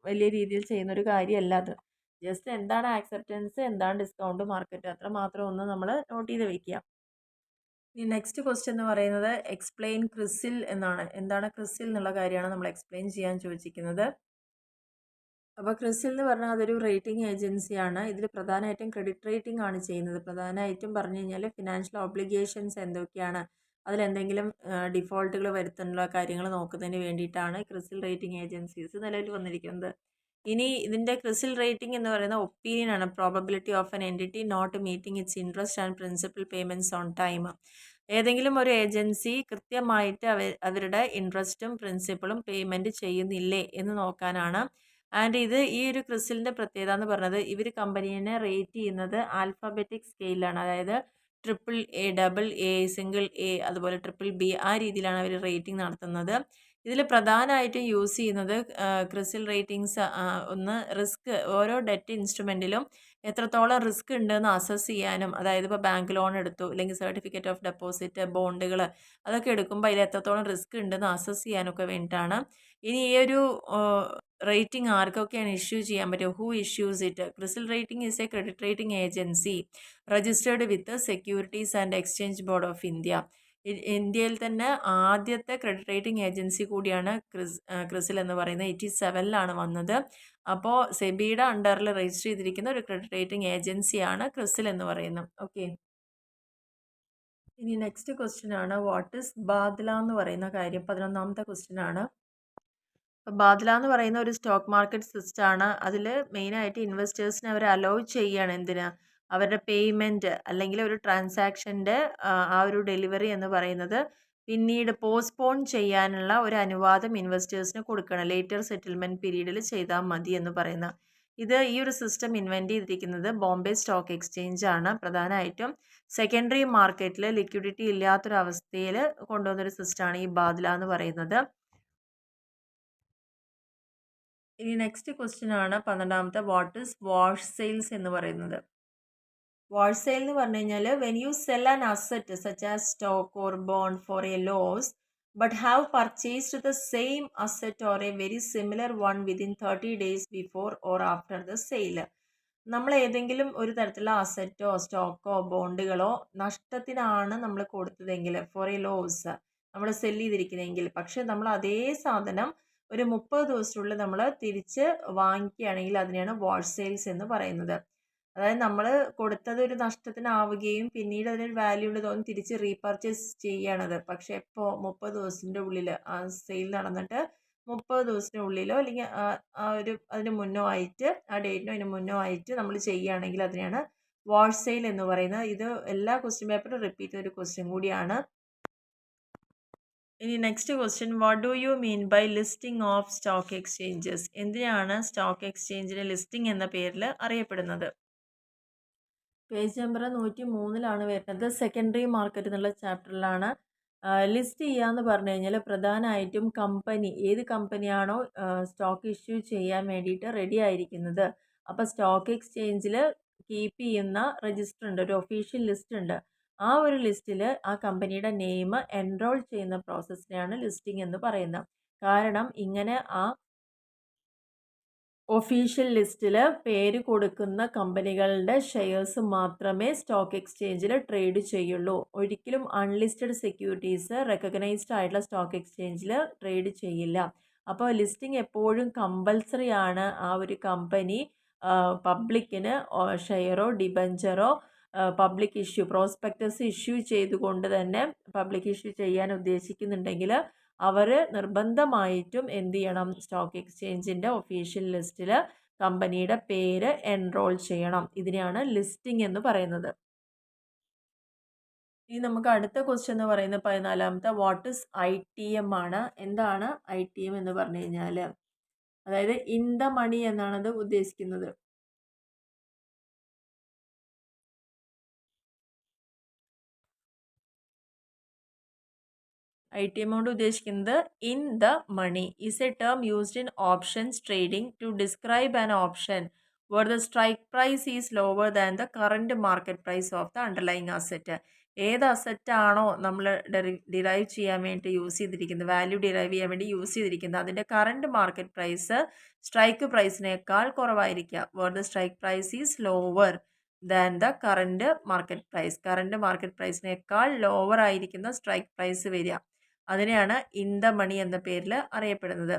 വലിയ രീതിയിൽ ചെയ്യുന്നൊരു കാര്യമല്ല. അത് ജസ്റ്റ് എന്താണ് ആക്സെപ്റ്റൻസ്, എന്താണ് ഡിസ്കൗണ്ട് മാർക്കറ്റ്, അത്ര മാത്രം ഒന്ന് നമ്മൾ നോട്ട് ചെയ്ത് വെക്കുക. ഇനി നെക്സ്റ്റ് ക്വസ്റ്റ്യൻ എന്ന് പറയുന്നത് എക്സ്പ്ലെയിൻ ക്രിസിൽ എന്നാണ്. എന്താണ് ക്രിസിൽ എന്നുള്ള കാര്യമാണ് നമ്മൾ എക്സ്പ്ലെയിൻ ചെയ്യാൻ ചോദിച്ചിരിക്കുന്നത്. അപ്പോൾ ക്രിസിൽ എന്ന് പറഞ്ഞാൽ അതൊരു റേറ്റിംഗ് ഏജൻസിയാണ്. ഇതിൽ പ്രധാനമായിട്ടും ക്രെഡിറ്റ് റേറ്റിംഗ് ആണ് ചെയ്യുന്നത്. പ്രധാനമായിട്ടും പറഞ്ഞു കഴിഞ്ഞാൽ ഫിനാൻഷ്യൽ ഓബ്ലിഗേഷൻസ് എന്തൊക്കെയാണ്, അതിലെന്തെങ്കിലും ഡിഫോൾട്ടുകൾ വരുത്തുന്ന കാര്യങ്ങൾ നോക്കുന്നതിന് വേണ്ടിയിട്ടാണ് ക്രിസിൽ റേറ്റിംഗ് ഏജൻസീസ് നിലവിൽ വന്നിരിക്കുന്നത്. ഇനി ഇതിൻ്റെ ക്രിസിൽ റേറ്റിംഗ് എന്ന് പറയുന്ന ഒപ്പീനിയൻ ആണ്, probability of an entity not meeting its interest and principal payments on time. ഏതെങ്കിലും ഒരു ഏജൻസി കൃത്യമായിട്ട് അവരുടെ ഇൻട്രസ്റ്റും പ്രിൻസിപ്പളും പേയ്മെൻറ്റ് ചെയ്യുന്നില്ലേ എന്ന് നോക്കാനാണ്. ആൻഡ് ഈ ഒരു ക്രിസിലിൻ്റെ പ്രത്യേകത എന്ന് പറഞ്ഞത് ഇവർ കമ്പനീനെ റേറ്റ് ചെയ്യുന്നത് ആൽഫാബറ്റിക് സ്കെയിലാണ്. അതായത് AAA, AA, സിംഗിൾ A, അതുപോലെ BBB, ആ രീതിയിലാണ് അവർ റേറ്റിംഗ് നടത്തുന്നത്. ഇതിൽ പ്രധാനമായിട്ടും യൂസ് ചെയ്യുന്നത് ക്രിസിൽ റേറ്റിംഗ്സ് ഒന്ന് റിസ്ക്, ഓരോ ഡെറ്റ് ഇൻസ്ട്രുമെൻറ്റിലും എത്രത്തോളം റിസ്ക് ഉണ്ടെന്ന് അസസ് ചെയ്യാനും, അതായത് ഇപ്പോൾ ബാങ്ക് ലോൺ എടുത്തു അല്ലെങ്കിൽ സർട്ടിഫിക്കറ്റ് ഓഫ് ഡെപ്പോസിറ്റ്, ബോണ്ടുകൾ അതൊക്കെ എടുക്കുമ്പോൾ അതിൽ എത്രത്തോളം റിസ്ക് ഉണ്ടെന്ന് അസസ് ചെയ്യാനൊക്കെ വേണ്ടിയിട്ടാണ്. ഇനി ഈ ഒരു റേറ്റിംഗ് ആർക്കൊക്കെയാണ് ഇഷ്യൂ ചെയ്യാൻ പറ്റുക, who issues it. CRISIL rating is A credit rating agency registered with securities and exchange board of India. ഇന്ത്യയിൽ തന്നെ ആദ്യത്തെ ക്രെഡിറ്റ് റേറ്റിംഗ് ഏജൻസി കൂടിയാണ് ക്രിസിൽ എന്ന് പറയുന്നത്. 87 വന്നത്. അപ്പോൾ സെബിയുടെ അണ്ടറിൽ രജിസ്റ്റർ ചെയ്തിരിക്കുന്ന ഒരു ക്രെഡിറ്റ് റേറ്റിംഗ് ഏജൻസിയാണ് ക്രിസിൽ എന്ന് പറയുന്നത്. ഓക്കെ, ഇനി നെക്സ്റ്റ് ക്വസ്റ്റ്യൻ ആണ് വാട്ട് ഇസ് ബാദ്ല എന്ന് പറയുന്ന കാര്യം. 11ാമത്തെ ക്വസ്റ്റ്യൻ ആണ്. ബാദ്ല എന്ന് പറയുന്ന ഒരു സ്റ്റോക്ക് മാർക്കറ്റ് സിസ്റ്റം ആണ്. അതിൽ മെയിനായിട്ട് ഇൻവെസ്റ്റേഴ്സിനെ അവർ അലോ ചെയ്യാണ്. എന്തിനാ, അവരുടെ പേയ്മെൻറ്റ് അല്ലെങ്കിൽ ഒരു ട്രാൻസാക്ഷൻ്റെ ആ ഒരു ഡെലിവറി എന്ന് പറയുന്നത് പിന്നീട് പോസ്റ്റ്പോൺ ചെയ്യാനുള്ള ഒരു അനുവാദം ഇൻവെസ്റ്റേഴ്സിന് കൊടുക്കണം. ലേറ്റർ സെറ്റിൽമെൻറ്റ് പീരീഡിൽ ചെയ്താൽ മതി എന്ന് പറയുന്ന ഈ ഒരു സിസ്റ്റം ഇൻവെൻറ്റ് ചെയ്തിരിക്കുന്നത് ബോംബെ സ്റ്റോക്ക് എക്സ്ചേഞ്ച് ആണ്. പ്രധാനമായിട്ടും സെക്കൻഡറി മാർക്കറ്റിൽ ലിക്വിഡിറ്റി ഇല്ലാത്തൊരവസ്ഥയിൽ കൊണ്ടുവന്നൊരു സിസ്റ്റമാണ് ഈ ബാദ്ല എന്ന് പറയുന്നത്. ഇനി നെക്സ്റ്റ് ക്വസ്റ്റ്യൻ ആണ് 12ാമത്തെ വാട്ട് ഇസ് വാഷ് സെയിൽസ് എന്ന് പറയുന്നത്. വാഷ് സെയിൽ എന്ന് പറഞ്ഞു കഴിഞ്ഞാൽ when you sell an asset such as stock or bond for a loss but have purchased the same asset or a very similar one within 30 days before or after the sale. നമ്മൾ ഏതെങ്കിലും ഒരു തരത്തിലുള്ള അസറ്റോ സ്റ്റോക്കോ ബോണ്ടുകളോ നഷ്ടത്തിനാണ് നമ്മൾ കൊടുത്തതെങ്കിൽ, ഫോർ എ ലോസ് നമ്മൾ സെല് ചെയ്തിരിക്കുന്നതെങ്കിൽ, പക്ഷെ നമ്മൾ അതേ സാധനം ഒരു 30 ദിവസത്തിനുള്ളിൽ നമ്മൾ തിരിച്ച് വാങ്ങിക്കുകയാണെങ്കിൽ അതിനെയാണ് വാഷ് സെയിൽസ് എന്ന് പറയുന്നത്. അതായത് നമ്മൾ കൊടുത്തത് ഒരു നഷ്ടത്തിനാവുകയും പിന്നീട് അതിനൊരു വാല്യൂ ഉണ്ട് തോന്നി തിരിച്ച് റീപർച്ചേസ് ചെയ്യുകയാണത്. പക്ഷേ ഇപ്പോൾ 30 ദിവസത്തിൻ്റെ ഉള്ളിൽ ആ സെയിൽ നടന്നിട്ട് 30 ദിവസത്തിനുള്ളിലോ അല്ലെങ്കിൽ അതിന് മുന്നോ ആയിട്ട്, ആ ഡേറ്റിനോ അതിന് മുന്നോ ആയിട്ട് നമ്മൾ ചെയ്യുകയാണെങ്കിൽ അതിനെയാണ് വാഷ് സെയിൽ എന്ന് പറയുന്നത്. ഇത് എല്ലാ ക്വസ്റ്റ്യൻ പേപ്പറും റിപ്പീറ്റ് ചെയ്തൊരു ക്വസ്റ്റ്യൻ കൂടിയാണ്. ഇനി next question, what do you mean by listing of stock exchanges? എന്തിനാണ് സ്റ്റോക്ക് എക്സ്ചേഞ്ചിനെ ലിസ്റ്റിംഗ് എന്ന പേരിൽ അറിയപ്പെടുന്നത്? പേജ് നമ്പർ 103 വരുന്നത്. സെക്കൻഡറി മാർക്കറ്റ് എന്നുള്ള ചാപ്റ്ററിലാണ്. ലിസ്റ്റ് ചെയ്യാന്ന് പറഞ്ഞു കഴിഞ്ഞാൽ പ്രധാനമായിട്ടും കമ്പനി, ഏത് കമ്പനിയാണോ സ്റ്റോക്ക് ഇഷ്യൂ ചെയ്യാൻ വേണ്ടിയിട്ട് റെഡി ആയിരിക്കുന്നത്, അപ്പോൾ സ്റ്റോക്ക് എക്സ്ചേഞ്ചിൽ കീപ്പ് ചെയ്യുന്ന രജിസ്റ്റർ ഉണ്ട്, ഒരു ഒഫീഷ്യൽ ലിസ്റ്റ് ഉണ്ട്. ആ ഒരു ലിസ്റ്റിൽ ആ കമ്പനിയുടെ നെയിം എൻറോൾ ചെയ്യുന്ന പ്രോസസ്സിനെയാണ് ലിസ്റ്റിംഗ് എന്ന് പറയുന്നത്. കാരണം ഇങ്ങനെ ആ ഒഫീഷ്യൽ ലിസ്റ്റിൽ പേര് കൊടുക്കുന്ന കമ്പനികളുടെ ഷെയർസ് മാത്രമേ സ്റ്റോക്ക് എക്സ്ചേഞ്ചിൽ ട്രേഡ് ചെയ്യുള്ളൂ. ഒരിക്കലും അൺലിസ്റ്റഡ് സെക്യൂരിറ്റീസ് റെക്കഗ്നൈസ്ഡ് ആയിട്ടുള്ള സ്റ്റോക്ക് എക്സ്ചേഞ്ചിൽ ട്രേഡ് ചെയ്യില്ല. അപ്പോൾ ലിസ്റ്റിംഗ് എപ്പോഴും കമ്പൽസറി ആണ്. ആ ഒരു കമ്പനി പബ്ലിക്കിന് ഷെയറോ ഡിബഞ്ചറോ പബ്ലിക് ഇഷ്യൂ പ്രോസ്പെക്ടസ് ഇഷ്യൂ ചെയ്തുകൊണ്ട് തന്നെ പബ്ലിക് ഇഷ്യൂ ചെയ്യാൻ ഉദ്ദേശിക്കുന്നുണ്ടെങ്കിൽ അവർ നിർബന്ധമായിട്ടും എന്ത് ചെയ്യണം, സ്റ്റോക്ക് എക്സ്ചേഞ്ചിൻ്റെ ഒഫീഷ്യൽ ലിസ്റ്റിൽ കമ്പനിയുടെ പേര് എൻറോൾ ചെയ്യണം. ഇതിനെയാണ് ലിസ്റ്റിംഗ് എന്ന് പറയുന്നത്. ഇനി നമുക്ക് അടുത്ത ക്വസ്റ്റ്യൻ എന്ന് പറയുന്നത് 14ാമത്തെ വാട്ട് ഇസ് ITM ആണ്. എന്താണ് ITM എന്ന് പറഞ്ഞു കഴിഞ്ഞാൽ, അതായത് ഇൻ ദ മണി എന്നാണത് ഉദ്ദേശിക്കുന്നത്. ITM കൊണ്ട് ഉദ്ദേശിക്കുന്നത് in the money is a term used in options trading to describe an option where the strike price is lower than the current market price of the underlying asset. ഏത് അസറ്റാണോ നമ്മൾ derive ചെയ്യാൻ വേണ്ടി use ചെയ്തിരിക്കുന്നത്, value derive ചെയ്യാൻ വേണ്ടി use ചെയ്തിരിക്കുന്നത്, അതിൻ്റെ current market price strike പ്രൈസിനേക്കാൾ കുറവായിരിക്കുക. Where the strike price is lower than the current market price. Current market പ്രൈസിനേക്കാൾ ലോവർ ആയിരിക്കുന്ന സ്ട്രൈക്ക് പ്രൈസ് വരിക. അതിനെയാണ് ഇൻ ദ മണി എന്ന പേരിൽ അറിയപ്പെടുന്നത്.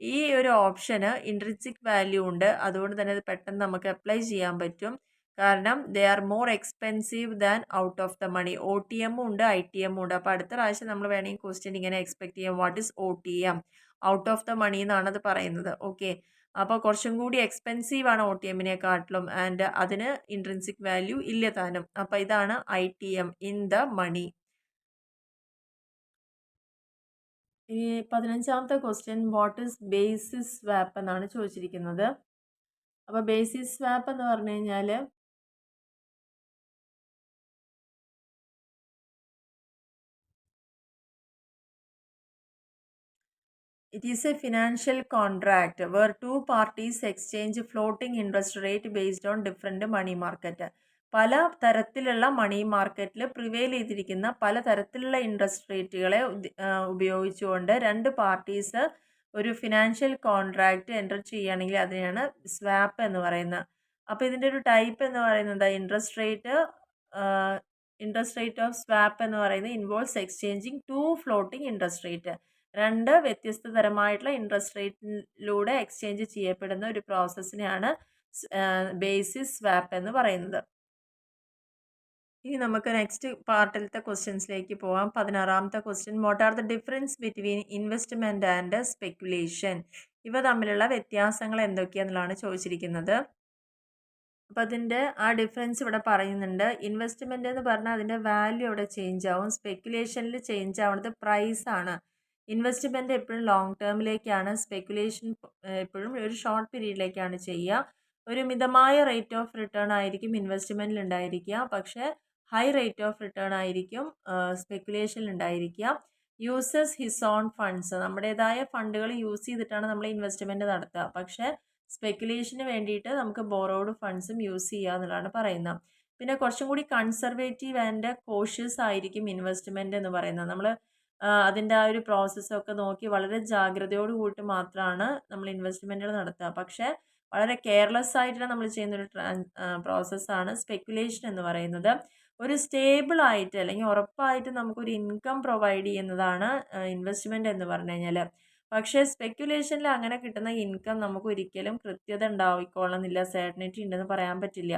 ഈ ഒരു ഓപ്ഷന് ഇൻട്രിൻസിക് വാല്യൂ ഉണ്ട്. അതുകൊണ്ട് തന്നെ അത് പെട്ടെന്ന് നമുക്ക് അപ്ലൈ ചെയ്യാൻ പറ്റും. കാരണം they are more expensive than out of the money. OTM ഉണ്ട്, ITM ഉണ്ട്. അപ്പോൾ അടുത്ത പ്രാവശ്യം നമ്മൾ വേണമെങ്കിൽ ക്വസ്റ്റ്യൻ ഇങ്ങനെ എക്സ്പെക്ട് ചെയ്യാം, what is OTM, out of the money എന്നാണ് അത് പറയുന്നത്. ഓക്കെ, അപ്പോൾ കുറച്ചും കൂടി എക്സ്പെൻസീവ് ആണ് OTM-നെക്കാട്ടിലും, ആൻഡ് അതിന് ഇൻട്രിൻസിക് വാല്യൂ ഇല്ല താനും. അപ്പോൾ ഇതാണ് ITM, ഇൻ ദ മണി. ഈ 15ാമത്തെ question what is basis swap എന്നാണ് ചോദിച്ചിരിക്കുന്നത്. അപ്പോൾ ബേസിസ് സ്വാപ്പ് എന്ന് പറഞ്ഞു കഴിഞ്ഞാൽ it is a financial contract where two parties exchange floating interest rate based on different money market. പല തരത്തിലുള്ള മണി മാർക്കറ്റിൽ പ്രിവെയിൽ ചെയ്തിരിക്കുന്ന പല തരത്തിലുള്ള ഇൻട്രസ്റ്റ് റേറ്റുകളെ ഉപയോഗിച്ചുകൊണ്ട് രണ്ട് പാർട്ടീസ് ഒരു ഫിനാൻഷ്യൽ കോൺട്രാക്റ്റ് എൻ്റർ ചെയ്യുകയാണെങ്കിൽ അതിനെയാണ് സ്വാപ്പ് എന്ന് പറയുന്നത്. അപ്പോൾ ഇതിൻ്റെ ഒരു ടൈപ്പ് എന്ന് പറയുന്നത് ഇൻട്രസ്റ്റ് റേറ്റ് ഓഫ് സ്വാപ്പ് എന്ന് പറയുന്നത് involves exchanging two floating interest rate. രണ്ട് വ്യത്യസ്ത തരമായിട്ടുള്ള ഇൻട്രസ്റ്റ് റേറ്റിലൂടെ എക്സ്ചേഞ്ച് ചെയ്യപ്പെടുന്ന ഒരു പ്രോസസ്സിനെയാണ് ബേസിസ് സ്വാപ്പ് എന്ന് പറയുന്നത്. ഇനി നമുക്ക് നെക്സ്റ്റ് പാർട്ടിലത്തെ ക്വസ്റ്റ്യൻസിലേക്ക് പോകാം. 16ാമത്തെ question what are the difference between investment and speculation. ഇവ തമ്മിലുള്ള വ്യത്യാസങ്ങൾ എന്തൊക്കെയാണെന്നുള്ളതാണ് ചോദിച്ചിരിക്കുന്നത്. അപ്പോൾ അതിൻ്റെ ആ ഡിഫറൻസ് ഇവിടെ പറയുന്നുണ്ട്. ഇൻവെസ്റ്റ്മെൻ്റ് എന്ന് പറഞ്ഞാൽ അതിൻ്റെ വാല്യൂ അവിടെ ചേഞ്ച് ആവും. സ്പെക്കുലേഷനിൽ ചേഞ്ച് ആവുന്നത് പ്രൈസാണ്. ഇൻവെസ്റ്റ്മെൻറ്റ് എപ്പോഴും ലോങ് ടേമിലേക്കാണ്, സ്പെക്കുലേഷൻ എപ്പോഴും ഒരു ഷോർട്ട് പീരീഡിലേക്കാണ് ചെയ്യുക. ഒരു മിതമായ റേറ്റ് ഓഫ് റിട്ടേൺ ആയിരിക്കും ഇൻവെസ്റ്റ്മെൻറ്റിൽ ഉണ്ടായിരിക്കുക, പക്ഷേ ഹൈ റേറ്റ് ഓഫ് റിട്ടേൺ ആയിരിക്കും സ്പെക്കുലേഷനിൽ ഉണ്ടായിരിക്കുക. യൂസസ് ഹിസ് ഓൺ ഫണ്ട്സ്, നമ്മുടേതായ ഫണ്ടുകൾ യൂസ് ചെയ്തിട്ടാണ് നമ്മൾ ഇൻവെസ്റ്റ്മെൻറ്റ് നടത്തുക. പക്ഷേ സ്പെക്കുലേഷന് വേണ്ടിയിട്ട് നമുക്ക് ബോറോഡ് ഫണ്ട്സും യൂസ് ചെയ്യുക എന്നുള്ളതാണ് പറയുന്നത്. പിന്നെ കുറച്ചും കൂടി കൺസർവേറ്റീവ് ആൻഡ് കോഷ്യസ് ആയിരിക്കും ഇൻവെസ്റ്റ്മെൻറ്റ് എന്ന് പറയുന്നത്. നമ്മൾ അതിൻ്റെ ആ ഒരു പ്രോസസ്സൊക്കെ നോക്കി വളരെ ജാഗ്രതയോട് കൂടി മാത്രമാണ് നമ്മൾ ഇൻവെസ്റ്റ്മെൻറ്റുകൾ നടത്തുക. പക്ഷേ വളരെ കെയർലെസ് ആയിട്ട് നമ്മൾ ചെയ്യുന്നൊരു പ്രോസസ്സാണ് സ്പെക്കുലേഷൻ എന്ന് പറയുന്നത്. ഒരു സ്റ്റേബിൾ ആയിട്ട് അല്ലെങ്കിൽ ഉറപ്പായിട്ട് നമുക്കൊരു ഇൻകം പ്രൊവൈഡ് ചെയ്യുന്നതാണ് ഇൻവെസ്റ്റ്മെൻറ്റ് എന്ന് പറഞ്ഞു കഴിഞ്ഞാൽ. പക്ഷേ സ്പെക്കുലേഷനിൽ അങ്ങനെ കിട്ടുന്ന ഇൻകം നമുക്ക് ഒരിക്കലും കൃത്യത ഉണ്ടാവിക്കൊള്ളുന്നില്ല, സെർട്ടനിറ്റി ഉണ്ടെന്ന് പറയാൻ പറ്റില്ല.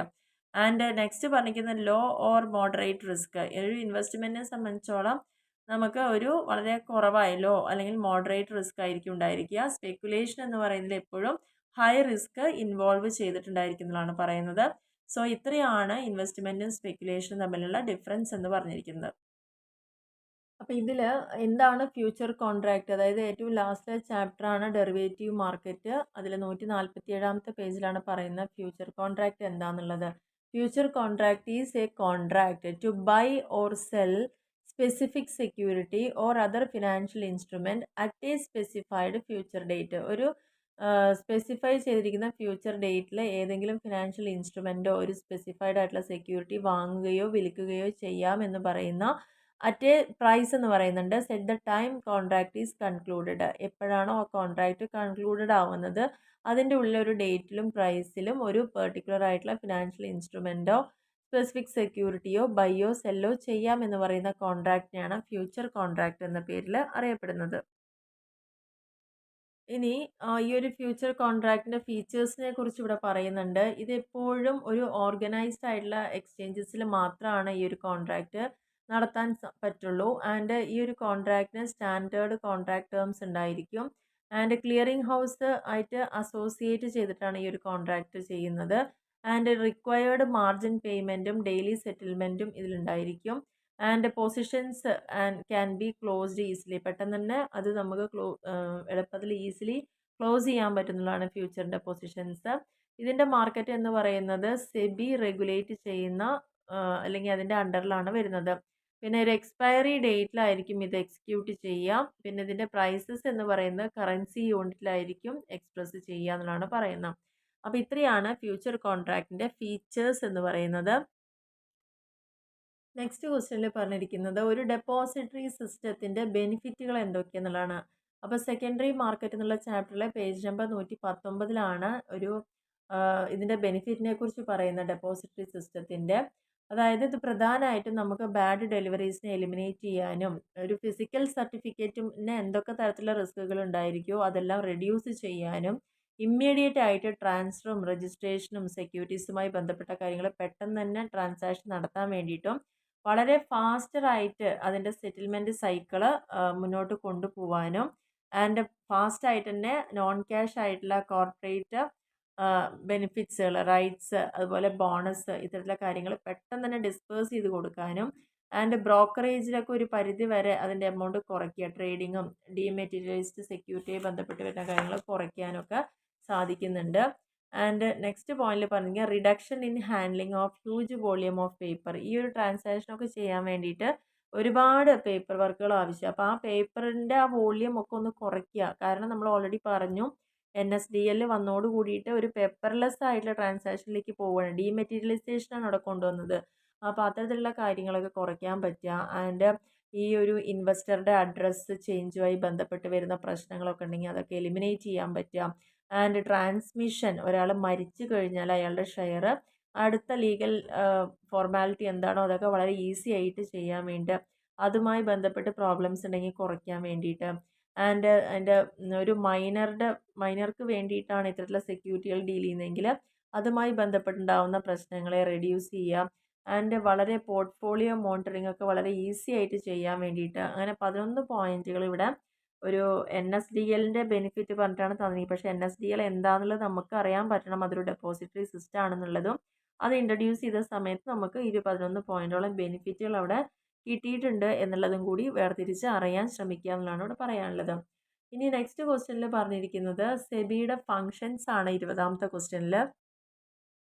ആൻഡ് നെക്സ്റ്റ് പറഞ്ഞിരിക്കുന്നത് ലോ ഓർ മോഡറേറ്റ് റിസ്ക്. ഒരു ഇൻവെസ്റ്റ്മെൻറ്റിനെ സംബന്ധിച്ചോളം നമുക്ക് ഒരു വളരെ കുറവായ ലോ അല്ലെങ്കിൽ മോഡറേറ്റ് റിസ്ക് ആയിരിക്കും ഉണ്ടായിരിക്കുക. സ്പെക്കുലേഷൻ എന്ന് പറയുന്നത് എപ്പോഴും ഹൈ റിസ്ക് ഇൻവോൾവ് ചെയ്തിട്ടുണ്ടായിരിക്കുന്നതാണ് പറയുന്നത്. സോ ഇത്രയാണ് ഇൻവെസ്റ്റ്മെൻറ്റും സ്പെക്കുലേഷനും തമ്മിലുള്ള ഡിഫറൻസ് എന്ന് പറഞ്ഞിരിക്കുന്നത്. അപ്പോൾ ഇതിൽ എന്താണ് ഫ്യൂച്ചർ കോൺട്രാക്റ്റ്, അതായത് ഏറ്റവും ലാസ്റ്റ് ചാപ്റ്ററാണ് ഡെറിവേറ്റീവ് മാർക്കറ്റ്. അതിൽ 147ാമത്തെ പേജിലാണ് പറയുന്നത് ഫ്യൂച്ചർ കോൺട്രാക്റ്റ് എന്താണെന്നുള്ളത്. Future contract is a contract to buy or sell specific security or other financial instrument at a specified future date. ഒരു സ്പെസിഫൈ ചെയ്തിരിക്കുന്ന ഫ്യൂച്ചർ ഡേറ്റിൽ ഏതെങ്കിലും ഫിനാൻഷ്യൽ ഇൻസ്ട്രുമെൻറ്റോ ഒരു സ്പെസിഫൈഡ് ആയിട്ടുള്ള സെക്യൂരിറ്റി വാങ്ങുകയോ വിൽക്കുകയോ ചെയ്യാം എന്ന് പറയുന്ന അറ്റ് എ പ്രൈസ് എന്ന് പറയുന്നുണ്ട്. Set the time contract is concluded. എപ്പോഴാണോ ആ കോൺട്രാക്റ്റ് കൺക്ലൂഡഡ് ആവുന്നത് അതിൻ്റെ ഉള്ളിൽ ഒരു ഡേറ്റിലും പ്രൈസിലും ഒരു പെർട്ടിക്കുലർ ആയിട്ടുള്ള ഫിനാൻഷ്യൽ ഇൻസ്ട്രുമെൻറ്റോ സ്പെസിഫിക് സെക്യൂരിറ്റിയോ ബൈയോ സെല്ലോ ചെയ്യാം എന്ന് പറയുന്ന കോൺട്രാക്റ്റിനെയാണ് ഫ്യൂച്ചർ കോൺട്രാക്റ്റ് എന്ന പേരിൽ അറിയപ്പെടുന്നത്. ഇനി ഈ ഒരു ഫ്യൂച്ചർ കോൺട്രാക്റ്റിൻ്റെ ഫീച്ചേഴ്സിനെ കുറിച്ച് ഇവിടെ പറയുന്നുണ്ട്. ഇതെപ്പോഴും ഒരു ഓർഗനൈസ്ഡ് ആയിട്ടുള്ള എക്സ്ചേഞ്ചസിൽ മാത്രമാണ് ഈ ഒരു കോൺട്രാക്റ്റ് നടത്താൻ പറ്റുള്ളൂ. ആൻഡ് ഈ ഒരു കോൺട്രാക്റ്റിന് സ്റ്റാൻഡേർഡ് കോൺട്രാക്ട് ടേംസ് ഉണ്ടായിരിക്കും. ആൻഡ് ക്ലിയറിംഗ് ഹൗസ് ആയിട്ട് അസോസിയേറ്റ് ചെയ്തിട്ടാണ് ഈ ഒരു കോൺട്രാക്റ്റ് ചെയ്യുന്നത്. ആൻഡ് റിക്വയർഡ് മാർജിൻ പേയ്മെൻറ്റും ഡെയിലി സെറ്റിൽമെൻറ്റും ഇതിലുണ്ടായിരിക്കും. And positions can be closed easily. പെട്ടെന്ന് തന്നെ അത് നമുക്ക് എളുപ്പത്തിൽ ഈസിലി ക്ലോസ് ചെയ്യാൻ പറ്റുന്നതാണ് ഫ്യൂച്ചറിൻ്റെ പൊസിഷൻസ്. ഇതിൻ്റെ മാർക്കറ്റ് എന്ന് പറയുന്നത് സെബി റെഗുലേറ്റ് ചെയ്യുന്ന അല്ലെങ്കിൽ അതിൻ്റെ അണ്ടറിലാണ് വരുന്നത്. പിന്നെ ഒരു എക്സ്പയറി ഡേറ്റിലായിരിക്കും ഇത് എക്സിക്യൂട്ട് ചെയ്യുക. പിന്നെ ഇതിൻ്റെ പ്രൈസസ് എന്ന് പറയുന്നത് കറൻസി യൂണിറ്റിലായിരിക്കും എക്സ്പ്രസ് ചെയ്യുക എന്നുള്ളതാണ് പറയുന്നത്. അപ്പോൾ ഇത്രയാണ് ഫ്യൂച്ചർ കോൺട്രാക്റ്റിൻ്റെ ഫീച്ചേഴ്സ് എന്ന് പറയുന്നത്. നെക്സ്റ്റ് ക്വസ്റ്റ്യനിൽ പറഞ്ഞിരിക്കുന്നത് ഒരു ഡെപ്പോസിറ്ററി സിസ്റ്റത്തിൻ്റെ ബെനിഫിറ്റുകൾ എന്തൊക്കെയെന്നുള്ളതാണ്. അപ്പോൾ സെക്കൻഡറി മാർക്കറ്റ് എന്നുള്ള ചാപ്റ്ററിലെ പേജ് നമ്പർ 119 ഒരു ഇതിൻ്റെ ബെനിഫിറ്റിനെ കുറിച്ച് പറയുന്ന ഡെപ്പോസിറ്ററി സിസ്റ്റത്തിൻ്റെ. അതായത് ഇത് പ്രധാനമായിട്ടും നമുക്ക് ബാഡ് ഡെലിവറീസിനെ എലിമിനേറ്റ് ചെയ്യാനും ഒരു ഫിസിക്കൽ സർട്ടിഫിക്കറ്റിന് എന്തൊക്കെ തരത്തിലുള്ള റിസ്കുകൾ ഉണ്ടായിരിക്കുമോ അതെല്ലാം റെഡ്യൂസ് ചെയ്യാനും ഇമ്മീഡിയറ്റ് ആയിട്ട് ട്രാൻസ്ഫറും രജിസ്ട്രേഷനും സെക്യൂരിറ്റീസുമായി ബന്ധപ്പെട്ട കാര്യങ്ങൾ പെട്ടെന്ന് തന്നെ ട്രാൻസാക്ഷൻ നടത്താൻ വേണ്ടിയിട്ടും വളരെ ഫാസ്റ്ററായിട്ട് അതിൻ്റെ സെറ്റിൽമെൻറ്റ് സൈക്കിള് മുന്നോട്ട് കൊണ്ടുപോകാനും ആൻഡ് ഫാസ്റ്റായിട്ട് തന്നെ നോൺ ക്യാഷ് ആയിട്ടുള്ള കോർപ്പറേറ്റ് ബെനിഫിറ്റ്സുകൾ, റൈറ്റ്സ്, അതുപോലെ ബോണസ് ഇത്തരത്തിലുള്ള കാര്യങ്ങൾ പെട്ടെന്ന് തന്നെ ഡിസ്പേഴ്സ് ചെയ്ത് കൊടുക്കാനും ആൻഡ് ബ്രോക്കറേജിലൊക്കെ ഒരു പരിധി വരെ അതിൻ്റെ എമൗണ്ട് കുറയ്ക്കുക, ട്രേഡിങ്ങും ഡിമെറ്റീരിയലൈസ്ഡ് സെക്യൂരിറ്റിയെ ബന്ധപ്പെട്ട് വരുന്ന കാര്യങ്ങൾ കുറയ്ക്കാനൊക്കെ സാധിക്കുന്നുണ്ട്. ആൻഡ് നെക്സ്റ്റ് പോയിന്റിൽ പറഞ്ഞെങ്കിൽ reduction in handling of huge volume of paper. ഈ ഒരു ട്രാൻസാക്ഷനൊക്കെ ചെയ്യാൻ വേണ്ടിയിട്ട് ഒരുപാട് പേപ്പർ വർക്കുകൾ ആവശ്യം. അപ്പോൾ ആ പേപ്പറിൻ്റെ ആ വോളിയം ഒക്കെ ഒന്ന് കുറയ്ക്കുക. കാരണം നമ്മൾ ഓൾറെഡി പറഞ്ഞു NSDL വന്നോട് കൂടിയിട്ട് ഒരു പേപ്പർലെസ് ആയിട്ടുള്ള ട്രാൻസാക്ഷനിലേക്ക് പോവുകയാണ്. ഡിമെറ്റീരിയലൈസേഷനാണ് അവിടെ കൊണ്ടുവന്നത്. അപ്പോൾ അത്തരത്തിലുള്ള കാര്യങ്ങളൊക്കെ കുറയ്ക്കാൻ പറ്റുക. ആൻഡ് ഈ ഒരു ഇൻവെസ്റ്ററുടെ അഡ്രസ്സ് ചേഞ്ചുമായി ബന്ധപ്പെട്ട് വരുന്ന പ്രശ്നങ്ങളൊക്കെ ഉണ്ടെങ്കിൽ അതൊക്കെ എലിമിനേറ്റ് ചെയ്യാൻ പറ്റുക. ആൻഡ് ട്രാൻസ്മിഷൻ, ഒരാൾ മരിച്ചു കഴിഞ്ഞാൽ അയാളുടെ ഷെയർ അടുത്ത ലീഗൽ ഫോർമാലിറ്റി എന്താണോ അതൊക്കെ വളരെ ഈസി ആയിട്ട് ചെയ്യാൻ വേണ്ടി അതുമായി ബന്ധപ്പെട്ട് പ്രോബ്ലംസ് ഉണ്ടെങ്കിൽ കുറയ്ക്കാൻ വേണ്ടിയിട്ട് ആൻഡ് അതിൻ്റെ ഒരു മൈനർക്ക് വേണ്ടിയിട്ടാണ് ഇത്തരത്തിലുള്ള സെക്യൂരിറ്റികൾ ഡീൽ ചെയ്യുന്നതെങ്കിൽ അതുമായി ബന്ധപ്പെട്ടുണ്ടാകുന്ന പ്രശ്നങ്ങളെ റെഡ്യൂസ് ചെയ്യുക. ആൻഡ് വളരെ പോർട്ട്ഫോളിയോ മോണിറ്ററിംഗ് ഒക്കെ വളരെ ഈസി ആയിട്ട് ചെയ്യാൻ വേണ്ടിയിട്ട് അങ്ങനെ 11 പോയിന്റുകൾ ഇവിടെ ഒരു NSDLൻ്റെ ബെനിഫിറ്റ് പറഞ്ഞിട്ടാണ് തന്നിരിക്കുന്നത്. പക്ഷേ NSDL എന്താണെന്നുള്ളത് നമുക്ക് അറിയാൻ പറ്റണം, അതൊരു ഡെപ്പോസിറ്ററി സിസ്റ്റം ആണെന്നുള്ളതും. അത് ഇൻട്രൊഡ്യൂസ് ചെയ്ത സമയത്ത് നമുക്ക് 11 പോയിന്റോളം ബെനിഫിറ്റുകൾ അവിടെ കിട്ടിയിട്ടുണ്ട് എന്നുള്ളതും കൂടി വേർതിരിച്ച് അറിയാൻ ശ്രമിക്കുക എന്നുള്ളതാണ് ഇവിടെ പറയാനുള്ളത്. ഇനി നെക്സ്റ്റ് ക്വസ്റ്റ്യനിൽ പറഞ്ഞിരിക്കുന്നത് സെബിയുടെ ഫങ്ഷൻസ് ആണ്. 20ാമത്തെ ക്വസ്റ്റ്യനിൽ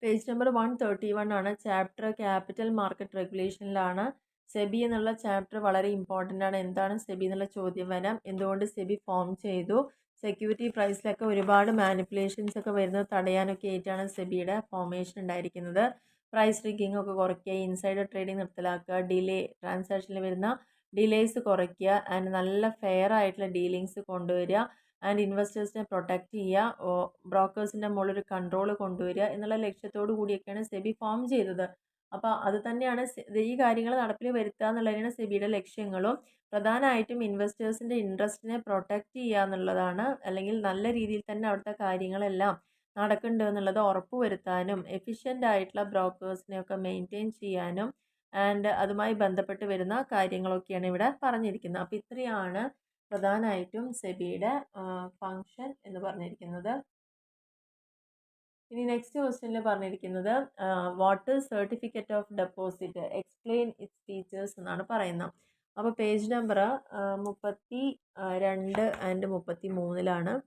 page number 131 chapter capital market റെഗുലേഷനിലാണ്. സെബി എന്നുള്ള ചാപ്റ്റർ വളരെ ഇമ്പോർട്ടൻ്റ് ആണ്. എന്താണ് സെബി എന്നുള്ള ചോദ്യം വരാം. എന്തുകൊണ്ട് സെബി ഫോം ചെയ്തു, സെക്യൂരിറ്റി പ്രൈസിലൊക്കെ ഒരുപാട് മാനിപ്പുലേഷൻസ് ഒക്കെ വരുന്നത് തടയാനൊക്കെ ആയിട്ടാണ് സെബിയുടെ ഫോർമേഷൻ ഉണ്ടായിരിക്കുന്നത്. പ്രൈസ് റിഗിങ് ഒക്കെ കുറയ്ക്കുക, ഇൻസൈഡർ ട്രേഡിംഗ് നിർത്തലാക്കുക, ഡിലേ ട്രാൻസാക്ഷനിൽ വരുന്ന ഡിലേസ് കുറയ്ക്കുക ആൻഡ് നല്ല ഫെയർ ആയിട്ടുള്ള ഡീലിങ്സ് കൊണ്ടുവരിക ആൻഡ് ഇൻവെസ്റ്റേഴ്സിനെ പ്രൊട്ടക്റ്റ് ചെയ്യുക, ബ്രോക്കേഴ്സിൻ്റെ മുകളിൽ ഒരു കൺട്രോൾ കൊണ്ടുവരിക എന്നുള്ള ലക്ഷ്യത്തോടു കൂടിയൊക്കെയാണ് സെബി ഫോം ചെയ്തത്. അപ്പോൾ അത് തന്നെയാണ് ഈ കാര്യങ്ങൾ നടപ്പിൽ വരുത്തുക എന്നുള്ളതിനാണ് സെബിയുടെ ലക്ഷ്യങ്ങളും. പ്രധാനമായിട്ടും ഇൻവെസ്റ്റേഴ്സിൻ്റെ ഇൻട്രസ്റ്റിനെ പ്രൊട്ടക്റ്റ് ചെയ്യുക എന്നുള്ളതാണ്. അല്ലെങ്കിൽ നല്ല രീതിയിൽ തന്നെ അവിടുത്തെ കാര്യങ്ങളെല്ലാം നടക്കുന്നുണ്ട് എന്നുള്ളത് ഉറപ്പ് വരുത്താനും എഫിഷ്യൻ്റ് ആയിട്ടുള്ള ബ്രോക്കേഴ്സിനെയൊക്കെ മെയിൻറ്റെയിൻ ചെയ്യാനും ആൻഡ് അതുമായി ബന്ധപ്പെട്ട് വരുന്ന കാര്യങ്ങളൊക്കെയാണ് ഇവിടെ പറഞ്ഞിരിക്കുന്നത്. അപ്പോൾ ഇത്രയാണ് പ്രധാനമായിട്ടും സെബിയുടെ ഫങ്ഷൻ എന്ന് പറഞ്ഞിരിക്കുന്നത്. ഇനി നെക്സ്റ്റ് ക്വസ്റ്റ്യനിൽ പറഞ്ഞിരിക്കുന്നത് what is certificate of deposit, explain its features എന്നാണ് പറയുന്നത്. അപ്പോൾ പേജ് നമ്പർ 32 ആൻഡ് 33.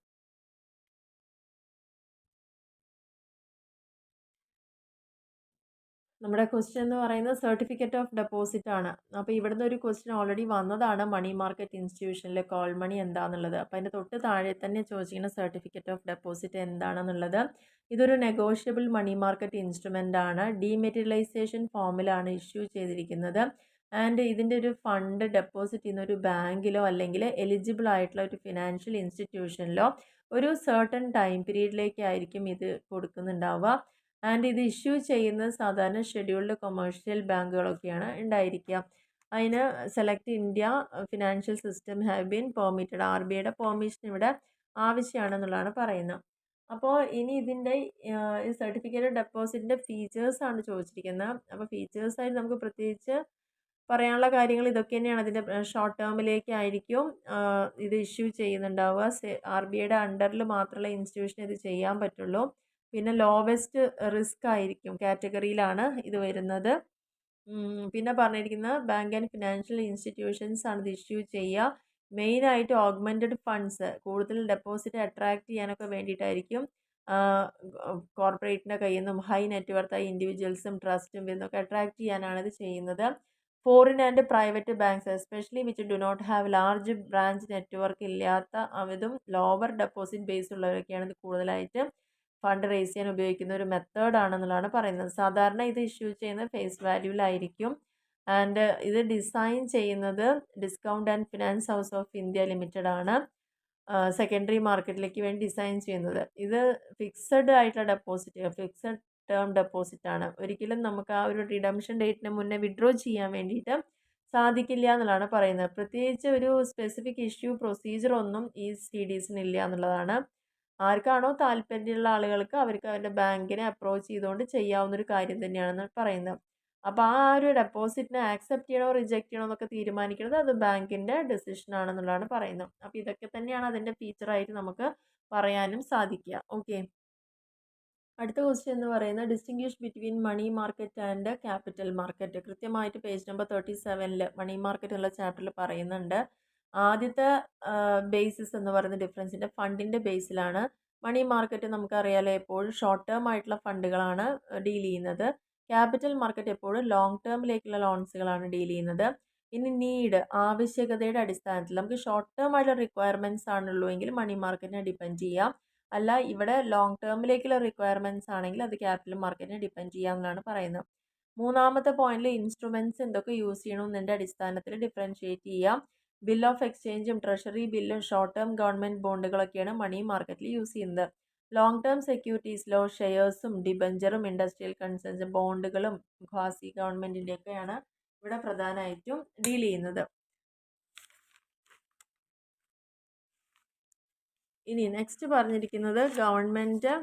നമ്മുടെ ക്വസ്റ്റ്യൻ എന്ന് പറയുന്നത് സർട്ടിഫിക്കറ്റ് ഓഫ് ഡെപ്പോസിറ്റ് ആണ്. അപ്പോൾ ഇവിടുന്ന് ഒരു ക്വസ്റ്റ്യൻ ഓൾറെഡി വന്നതാണ് മണി മാർക്കറ്റ് ഇൻസ്റ്റിറ്റ്യൂഷനിൽ കോൾ മണി എന്താണെന്നുള്ളത്. അപ്പോൾ അതിൻ്റെ തൊട്ട് താഴെ തന്നെ ചോദിച്ചിരിക്കുന്ന സർട്ടിഫിക്കറ്റ് ഓഫ് ഡെപ്പോസിറ്റ് എന്താണെന്നുള്ളത്. ഇതൊരു നെഗോഷ്യബിൾ മണി മാർക്കറ്റ് ഇൻസ്ട്രുമെൻ്റ് ആണ്. ഡീമെറ്റീരിയലൈസേഷൻ ഫോമിലാണ് ഇഷ്യൂ ചെയ്തിരിക്കുന്നത്. ആൻഡ് ഇതിൻ്റെ ഒരു ഫണ്ട് ഡെപ്പോസിറ്റ് ചെയ്യുന്ന ഒരു ബാങ്കിലോ അല്ലെങ്കിൽ എലിജിബിൾ ആയിട്ടുള്ള ഒരു ഫിനാൻഷ്യൽ ഇൻസ്റ്റിറ്റ്യൂഷനിലോ ഒരു സർട്ടൺ ടൈം പീരീഡിലേക്കായിരിക്കും ഇത് കൊടുക്കുന്നുണ്ടാവുക. ആൻഡ് ഇത് ഇഷ്യൂ ചെയ്യുന്നത് സാധാരണ ഷെഡ്യൂൾഡ് കൊമേഴ്ഷ്യൽ ബാങ്കുകളൊക്കെയാണ് ഉണ്ടായിരിക്കുക. അതിന് select India financial system have been permitted. RBIയുടെ പെർമിഷൻ ഇവിടെ ആവശ്യമാണെന്നുള്ളതാണ് പറയുന്നത്. അപ്പോൾ ഇനി ഇതിൻ്റെ ഈ സർട്ടിഫിക്കറ്റ് ഡെപ്പോസിറ്റിൻ്റെ ഫീച്ചേഴ്സാണ് ചോദിച്ചിരിക്കുന്നത്. അപ്പോൾ ഫീച്ചേഴ്സായിട്ട് നമുക്ക് പ്രത്യേകിച്ച് പറയാനുള്ള കാര്യങ്ങൾ ഇതൊക്കെ തന്നെയാണ്. അതിൻ്റെ ഷോർട്ട് ടേമിലേക്കായിരിക്കും ഇത് ഇഷ്യൂ ചെയ്യുന്നുണ്ടാവുക. RBIയുടെ അണ്ടറിൽ മാത്രമുള്ള ഇൻസ്റ്റിറ്റ്യൂഷൻ ഇത് ചെയ്യാൻ പറ്റുള്ളൂ. പിന്നെ ലോവസ്റ്റ് റിസ്ക് ആയിരിക്കും കാറ്റഗറിയിലാണ് ഇത് വരുന്നത്. പിന്നെ പറഞ്ഞിരിക്കുന്നത് ബാങ്ക് ആൻഡ് ഫിനാൻഷ്യൽ ഇൻസ്റ്റിറ്റ്യൂഷൻസ് ആണ് ഇത് ഇഷ്യൂ ചെയ്യുക. മെയിനായിട്ട് ഓഗ്മെൻറ്റഡ് ഫണ്ട്സ് കൂടുതൽ ഡെപ്പോസിറ്റ് അട്രാക്റ്റ് ചെയ്യാനൊക്കെ വേണ്ടിയിട്ടായിരിക്കും കോർപ്പറേറ്റിൻ്റെ കയ്യിൽ നിന്നും ഹൈ നെറ്റ്വർത്തായ ഇൻഡിവിജ്വൽസും ട്രസ്റ്റും ഇതൊക്കെ അട്രാക്റ്റ് ചെയ്യാനാണ് ഇത് ചെയ്യുന്നത്. Foreign and private banks especially which do not have large branch network ഇല്ലാത്ത അവതും ലോവർ ഡെപ്പോസിറ്റ് ബേസ് ഉള്ളവരൊക്കെയാണ് ഇത് കൂടുതലായിട്ട് ഫണ്ട് റേസ് ചെയ്യാൻ ഉപയോഗിക്കുന്ന ഒരു മെത്തേഡ് ആണെന്നുള്ളതാണ് പറയുന്നത്. സാധാരണ ഇത് ഇഷ്യൂ ചെയ്യുന്നത് ഫേസ് വാല്യൂവിലായിരിക്കും. ആൻഡ് ഇത് ഡിസൈൻ ചെയ്യുന്നത് discount and finance house of India limited ആണ് സെക്കൻഡറി മാർക്കറ്റിലേക്ക് വേണ്ടി ഡിസൈൻ ചെയ്യുന്നത്. ഇത് ഫിക്സഡ് ആയിട്ടുള്ള ഡെപ്പോസിറ്റ്, ഫിക്സഡ് ടേം ഡെപ്പോസിറ്റ് ആണ്. ഒരിക്കലും നമുക്ക് ആ ഒരു റിഡംഷൻ ഡേറ്റിന് മുന്നേ വിഡ്രോ ചെയ്യാൻ വേണ്ടിയിട്ട് സാധിക്കില്ല എന്നുള്ളതാണ് പറയുന്നത്. പ്രത്യേകിച്ച് ഒരു സ്പെസിഫിക് ഇഷ്യൂ പ്രൊസീജിയർ ഒന്നും ഈ CDSന് ഇല്ല എന്നുള്ളതാണ്. ആർക്കാണോ താല്പര്യമുള്ള ആളുകൾക്ക് അവർക്ക് അവരുടെ ബാങ്കിനെ അപ്രോച്ച് ചെയ്തുകൊണ്ട് ചെയ്യാവുന്നൊരു കാര്യം തന്നെയാണെന്ന് പറയുന്നത്. അപ്പോൾ ആ ഒരു ഡെപ്പോസിറ്റിനെ ആക്സെപ്റ്റ് ചെയ്യണോ റിജക്റ്റ് ചെയ്യണോ എന്നൊക്കെ തീരുമാനിക്കുന്നത് അത് ബാങ്കിൻ്റെ ഡെസിഷൻ ആണെന്നുള്ളതാണ് പറയുന്നത്. അപ്പോൾ ഇതൊക്കെ തന്നെയാണ് അതിൻ്റെ ഫീച്ചറായിട്ട് നമുക്ക് പറയാനും സാധിക്കുക. ഓക്കെ, അടുത്ത ക്വസ്റ്റ്യൻ എന്ന് പറയുന്നത് distinguish between money market and capital market. കൃത്യമായിട്ട് പേജ് നമ്പർ 37 മണി മാർക്കറ്റ് എന്നുള്ള ചാപ്റ്ററിൽ പറയുന്നുണ്ട്. ആദ്യത്തെ ബേസിസ് എന്ന് പറയുന്ന ഡിഫറൻസിൻ്റെ ഫണ്ടിൻ്റെ ബേസിലാണ്. മണി മാർക്കറ്റ് നമുക്കറിയാലോ എപ്പോഴും ഷോർട്ട് ടേം ആയിട്ടുള്ള ഫണ്ടുകളാണ് ഡീൽ ചെയ്യുന്നത്. ക്യാപിറ്റൽ മാർക്കറ്റ് എപ്പോഴും ലോങ് ടേമിലേക്കുള്ള ലോൺസുകളാണ് ഡീൽ ചെയ്യുന്നത്. ഇനി നീഡ്, ആവശ്യകതയുടെ അടിസ്ഥാനത്തിൽ നമുക്ക് ഷോർട്ട് ടേം ആയിട്ടുള്ള റിക്വയർമെൻറ്റ്സ് ആണുള്ളൂ എങ്കിൽ മണി മാർക്കറ്റിനെ ഡിപ്പെൻഡ് ചെയ്യാം. അല്ല ഇവിടെ ലോങ് ടേമിലേക്കുള്ള റിക്വയർമെൻറ്റ്സ് ആണെങ്കിൽ അത് ക്യാപിറ്റൽ മാർക്കറ്റിനെ ഡിപ്പെൻഡ് ചെയ്യാമെന്നാണ് പറയുന്നത്. മൂന്നാമത്തെ പോയിന്റിൽ ഇൻസ്ട്രുമെൻറ്റ്സ് എന്തൊക്കെ യൂസ് ചെയ്യണമെന്നതിൻ്റെ അടിസ്ഥാനത്തിൽ ഡിഫറൻഷിയേറ്റ് ചെയ്യാം. ബിൽ ഓഫ് എക്സ്ചേഞ്ചും ട്രഷറി ബില്ലും ഷോർട്ട് ടേം ഗവൺമെൻറ് ബോണ്ടുകളൊക്കെയാണ് മണി മാർക്കറ്റിൽ യൂസ് ചെയ്യുന്നത്. ലോങ് ടേം സെക്യൂരിറ്റീസിലോ ഷെയർസും ഡിബഞ്ചറും ഇൻഡസ്ട്രിയൽ കൺസേൺസും ബോണ്ടുകളും ഖാസി ഗവൺമെൻറ്റിൻ്റെയൊക്കെയാണ് ഇവിടെ പ്രധാനമായിട്ടും ഡീൽ ചെയ്യുന്നത്. ഇനി നെക്സ്റ്റ് പറഞ്ഞിരിക്കുന്നത് ഗവൺമെൻറ്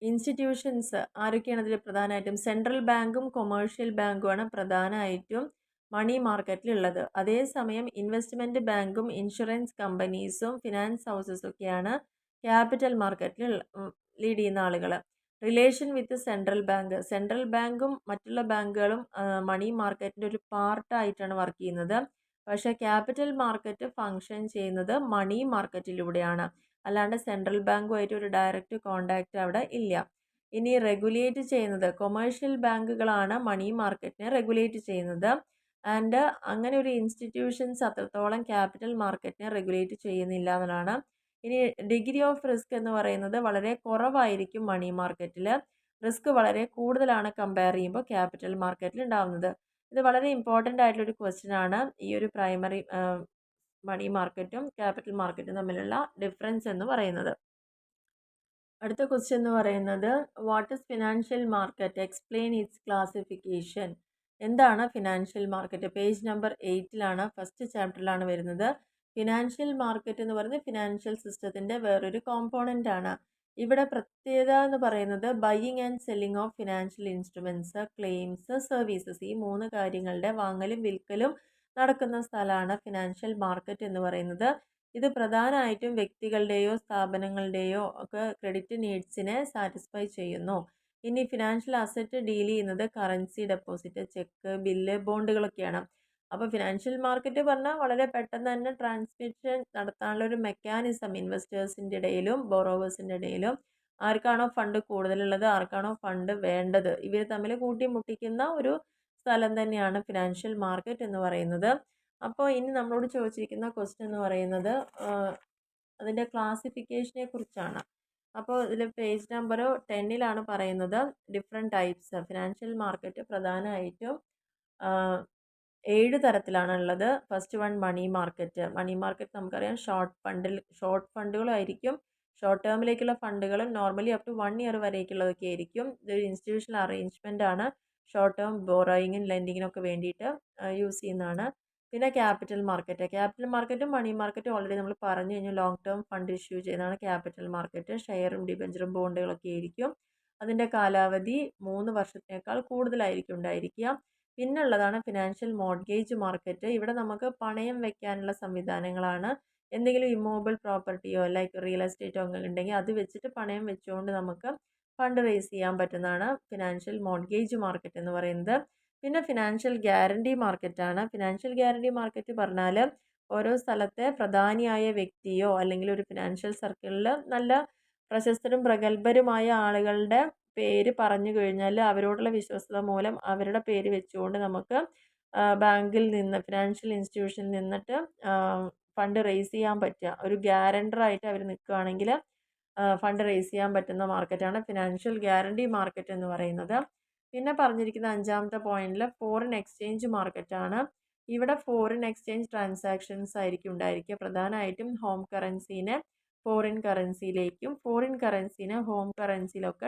ഇൻസ്റ്റിറ്റ്യൂഷൻസ് ആരൊക്കെയാണ് ഇതിൽ പ്രധാനമായിട്ടും സെൻട്രൽ ബാങ്കും കൊമേഴ്ഷ്യൽ ബാങ്കുമാണ് പ്രധാനമായിട്ടും മണി മാർക്കറ്റിലുള്ളത്. അതേസമയം ഇൻവെസ്റ്റ്മെൻറ്റ് ബാങ്കും ഇൻഷുറൻസ് കമ്പനീസും ഫിനാൻസ് ഹൗസസും ഒക്കെയാണ് ക്യാപിറ്റൽ മാർക്കറ്റിൽ ലീഡ് ചെയ്യുന്ന ആളുകൾ. റിലേഷൻ വിത്ത് സെൻട്രൽ ബാങ്കും മറ്റുള്ള ബാങ്കുകളും മണി മാർക്കറ്റിൻ്റെ ഒരു പാർട്ടായിട്ടാണ് വർക്ക് ചെയ്യുന്നത്. പക്ഷേ ക്യാപിറ്റൽ മാർക്കറ്റ് ഫങ്ഷൻ ചെയ്യുന്നത് മണി മാർക്കറ്റിലൂടെയാണ്, അല്ലാണ്ട് സെൻട്രൽ ബാങ്കുമായിട്ട് ഒരു ഡയറക്റ്റ് കോണ്ടാക്റ്റ് അവിടെ ഇല്ല. ഇനി റെഗുലേറ്റ് ചെയ്യുന്നത് കൊമേഴ്ഷ്യൽ ബാങ്കുകളാണ് മണി മാർക്കറ്റിനെ റെഗുലേറ്റ് ചെയ്യുന്നത്. ആൻഡ് അങ്ങനെ ഒരു ഇൻസ്റ്റിറ്റ്യൂഷൻസ് അത്രത്തോളം ക്യാപിറ്റൽ മാർക്കറ്റിനെ റെഗുലേറ്റ് ചെയ്യുന്നില്ല എന്നതാണ്. ഇനി ഡിഗ്രി ഓഫ് റിസ്ക് എന്ന് പറയുന്നത് വളരെ കുറവായിരിക്കും മണി മാർക്കറ്റിൽ. റിസ്ക് വളരെ കൂടുതലാണ് കമ്പയർ ചെയ്യുമ്പോൾ ക്യാപിറ്റൽ മാർക്കറ്റിൽ ഉണ്ടാകുന്നത്. ഇത് വളരെ ഇമ്പോർട്ടൻ്റ് ആയിട്ടുള്ളൊരു ക്വസ്റ്റ്യൻ ആണ്. ഈ ഒരു പ്രൈമറി മണി മാർക്കറ്റും ക്യാപിറ്റൽ മാർക്കറ്റും തമ്മിലുള്ള ഡിഫറൻസ് എന്ന് പറയുന്നത്. അടുത്ത ക്വസ്റ്റ്യൻ എന്ന് പറയുന്നത് what is financial market, explain its classification. എന്താണ് financial market? Page number 8 first ചാപ്റ്ററിലാണ് വരുന്നത്. ഫിനാൻഷ്യൽ മാർക്കറ്റ് എന്ന് പറയുന്നത് ഫിനാൻഷ്യൽ സിസ്റ്റത്തിൻ്റെ വേറൊരു കോമ്പോണൻ്റ് ആണ്. ഇവിടെ പ്രത്യേകത എന്ന് പറയുന്നത് buying and selling of financial instruments, claims, services, ഈ 3 കാര്യങ്ങളുടെ വാങ്ങലും വിൽക്കലും നടക്കുന്ന സ്ഥലമാണ് ഫിനാൻഷ്യൽ മാർക്കറ്റ് എന്ന് പറയുന്നത്. ഇത് പ്രധാനമായിട്ടും വ്യക്തികളുടെയോ സ്ഥാപനങ്ങളുടെയോ ഒക്കെ ക്രെഡിറ്റ് നീഡ്സിനെ സാറ്റിസ്ഫൈ ചെയ്യുന്നു. ഇനി ഫിനാൻഷ്യൽ അസറ്റ് ഡീൽ ചെയ്യുന്നത് കറൻസി, ഡെപ്പോസിറ്റ്, ചെക്ക്, ബില്ല്, ബോണ്ടുകളൊക്കെയാണ്. അപ്പോൾ ഫിനാൻഷ്യൽ മാർക്കറ്റ് പറഞ്ഞാൽ വളരെ പെട്ടെന്ന് തന്നെ ട്രാൻസ്മിഷൻ നടത്താനുള്ള ഒരു മെക്കാനിസം ഇൻവെസ്റ്റേഴ്സിൻ്റെ ഇടയിലും ബോറോവേഴ്സിൻ്റെ ഇടയിലും ആർക്കാണോ ഫണ്ട് കൂടുതലുള്ളത്, ആർക്കാണോ ഫണ്ട് വേണ്ടത്, ഇവർ തമ്മിൽ കൂട്ടിമുട്ടിക്കുന്ന ഒരു സ്ഥലം തന്നെയാണ് ഫിനാൻഷ്യൽ മാർക്കറ്റ് എന്ന് പറയുന്നത്. അപ്പോൾ ഇനി നമ്മളോട് ചോദിച്ചിരിക്കുന്ന ക്വസ്റ്റ്യൻ എന്ന് പറയുന്നത് അതിൻ്റെ ക്ലാസിഫിക്കേഷനെ കുറിച്ചാണ്. അപ്പോൾ ഇതിൽ പേജ് നമ്പർ 10 പറയുന്നത് ഡിഫറെൻറ്റ് ടൈപ്സ് ഫിനാൻഷ്യൽ മാർക്കറ്റ് പ്രധാനമായിട്ടും 7 തരത്തിലാണ് ഉള്ളത്. First one money market. Money market നമുക്കറിയാം ഷോർട്ട് ഫണ്ടുകളായിരിക്കും. ഷോർട്ട് ടേമിലേക്കുള്ള ഫണ്ടുകൾ നോർമലി അപ് ടു 1 ഇയർ വരേക്കുള്ളതൊക്കെ ആയിരിക്കും. ഇതൊരു ഇൻസ്റ്റിറ്റ്യൂഷണൽ അറേഞ്ച്മെൻ്റ് ആണ്. ഷോർട്ട് ടേം ബോറോയിങ്ങിനും ലെൻഡിങ്ങിനൊക്കെ വേണ്ടിയിട്ട് യൂസ് ചെയ്യുന്നതാണ്. പിന്നെ ക്യാപിറ്റൽ മാർക്കറ്റും മണി മാർക്കറ്റും ഓൾറെഡി നമ്മൾ പറഞ്ഞു കഴിഞ്ഞു. ലോങ് ടേം ഫണ്ട് ഇഷ്യൂ ചെയ്യുന്നതാണ് ക്യാപിറ്റൽ മാർക്കറ്റ്. ഷെയറും ഡിബഞ്ചറും ബോണ്ടുകളൊക്കെ ആയിരിക്കും. അതിൻ്റെ കാലാവധി 3 വർഷത്തേക്കാൾ കൂടുതലായിരിക്കും ഉണ്ടായിരിക്കുക. പിന്നുള്ളതാണ് ഫിനാൻഷ്യൽ മോർഗേജ് മാർക്കറ്റ്. ഇവിടെ നമുക്ക് പണയം വെക്കാനുള്ള സംവിധാനങ്ങളാണ്. എന്തെങ്കിലും ഇമ്മൂവബിൾ പ്രോപ്പർട്ടിയോ ലൈക്ക് റിയൽ എസ്റ്റേറ്റോ ഒക്കെ ഉണ്ടെങ്കിൽ അത് വെച്ചിട്ട് പണയം വെച്ചുകൊണ്ട് നമുക്ക് ഫണ്ട് റേസ് ചെയ്യാൻ പറ്റുന്നതാണ് ഫിനാൻഷ്യൽ മോർഗേജ് മാർക്കറ്റ് എന്ന് പറയുന്നത്. പിന്നെ ഫിനാൻഷ്യൽ ഗ്യാരണ്ടി മാർക്കറ്റാണ്. ഫിനാൻഷ്യൽ ഗ്യാരണ്ടി മാർക്കറ്റ് പറഞ്ഞാൽ ഓരോ സ്ഥലത്തെ പ്രധാനിയായ വ്യക്തിയോ അല്ലെങ്കിൽ ഒരു ഫിനാൻഷ്യൽ സർക്കിളിൽ നല്ല പ്രശസ്തരും പ്രഗത്ഭരുമായ ആളുകളുടെ പേര് പറഞ്ഞു കഴിഞ്ഞാൽ അവരോടുള്ള വിശ്വസ്തത മൂലം അവരുടെ പേര് വെച്ചുകൊണ്ട് നമുക്ക് ബാങ്കിൽ നിന്ന് ഫിനാൻഷ്യൽ ഇൻസ്റ്റിറ്റ്യൂഷനിൽ നിന്നിട്ട് ഫണ്ട് റേസ് ചെയ്യാൻ പറ്റുക. ഒരു ഗ്യാരണ്ടറായിട്ട് അവർ നിൽക്കുകയാണെങ്കിൽ ഫണ്ട് റേസ് ചെയ്യാൻ പറ്റുന്ന മാർക്കറ്റാണ് ഫിനാൻഷ്യൽ ഗ്യാരണ്ടി മാർക്കറ്റ് എന്ന് പറയുന്നത്. പിന്നെ പറഞ്ഞിരിക്കുന്ന 5ാമത്തെ പോയിന്റിൽ ഫോറിൻ എക്സ്ചേഞ്ച് മാർക്കറ്റാണ്. ഇവിടെ ഫോറിൻ എക്സ്ചേഞ്ച് ട്രാൻസാക്ഷൻസ് ആയിരിക്കും ഉണ്ടായിരിക്കുക. പ്രധാനമായിട്ടും ഹോം കറൻസീനെ ഫോറിൻ കറൻസിയിലേക്കും ഫോറിൻ കറൻസീനെ ഹോം കറൻസിയിലൊക്കെ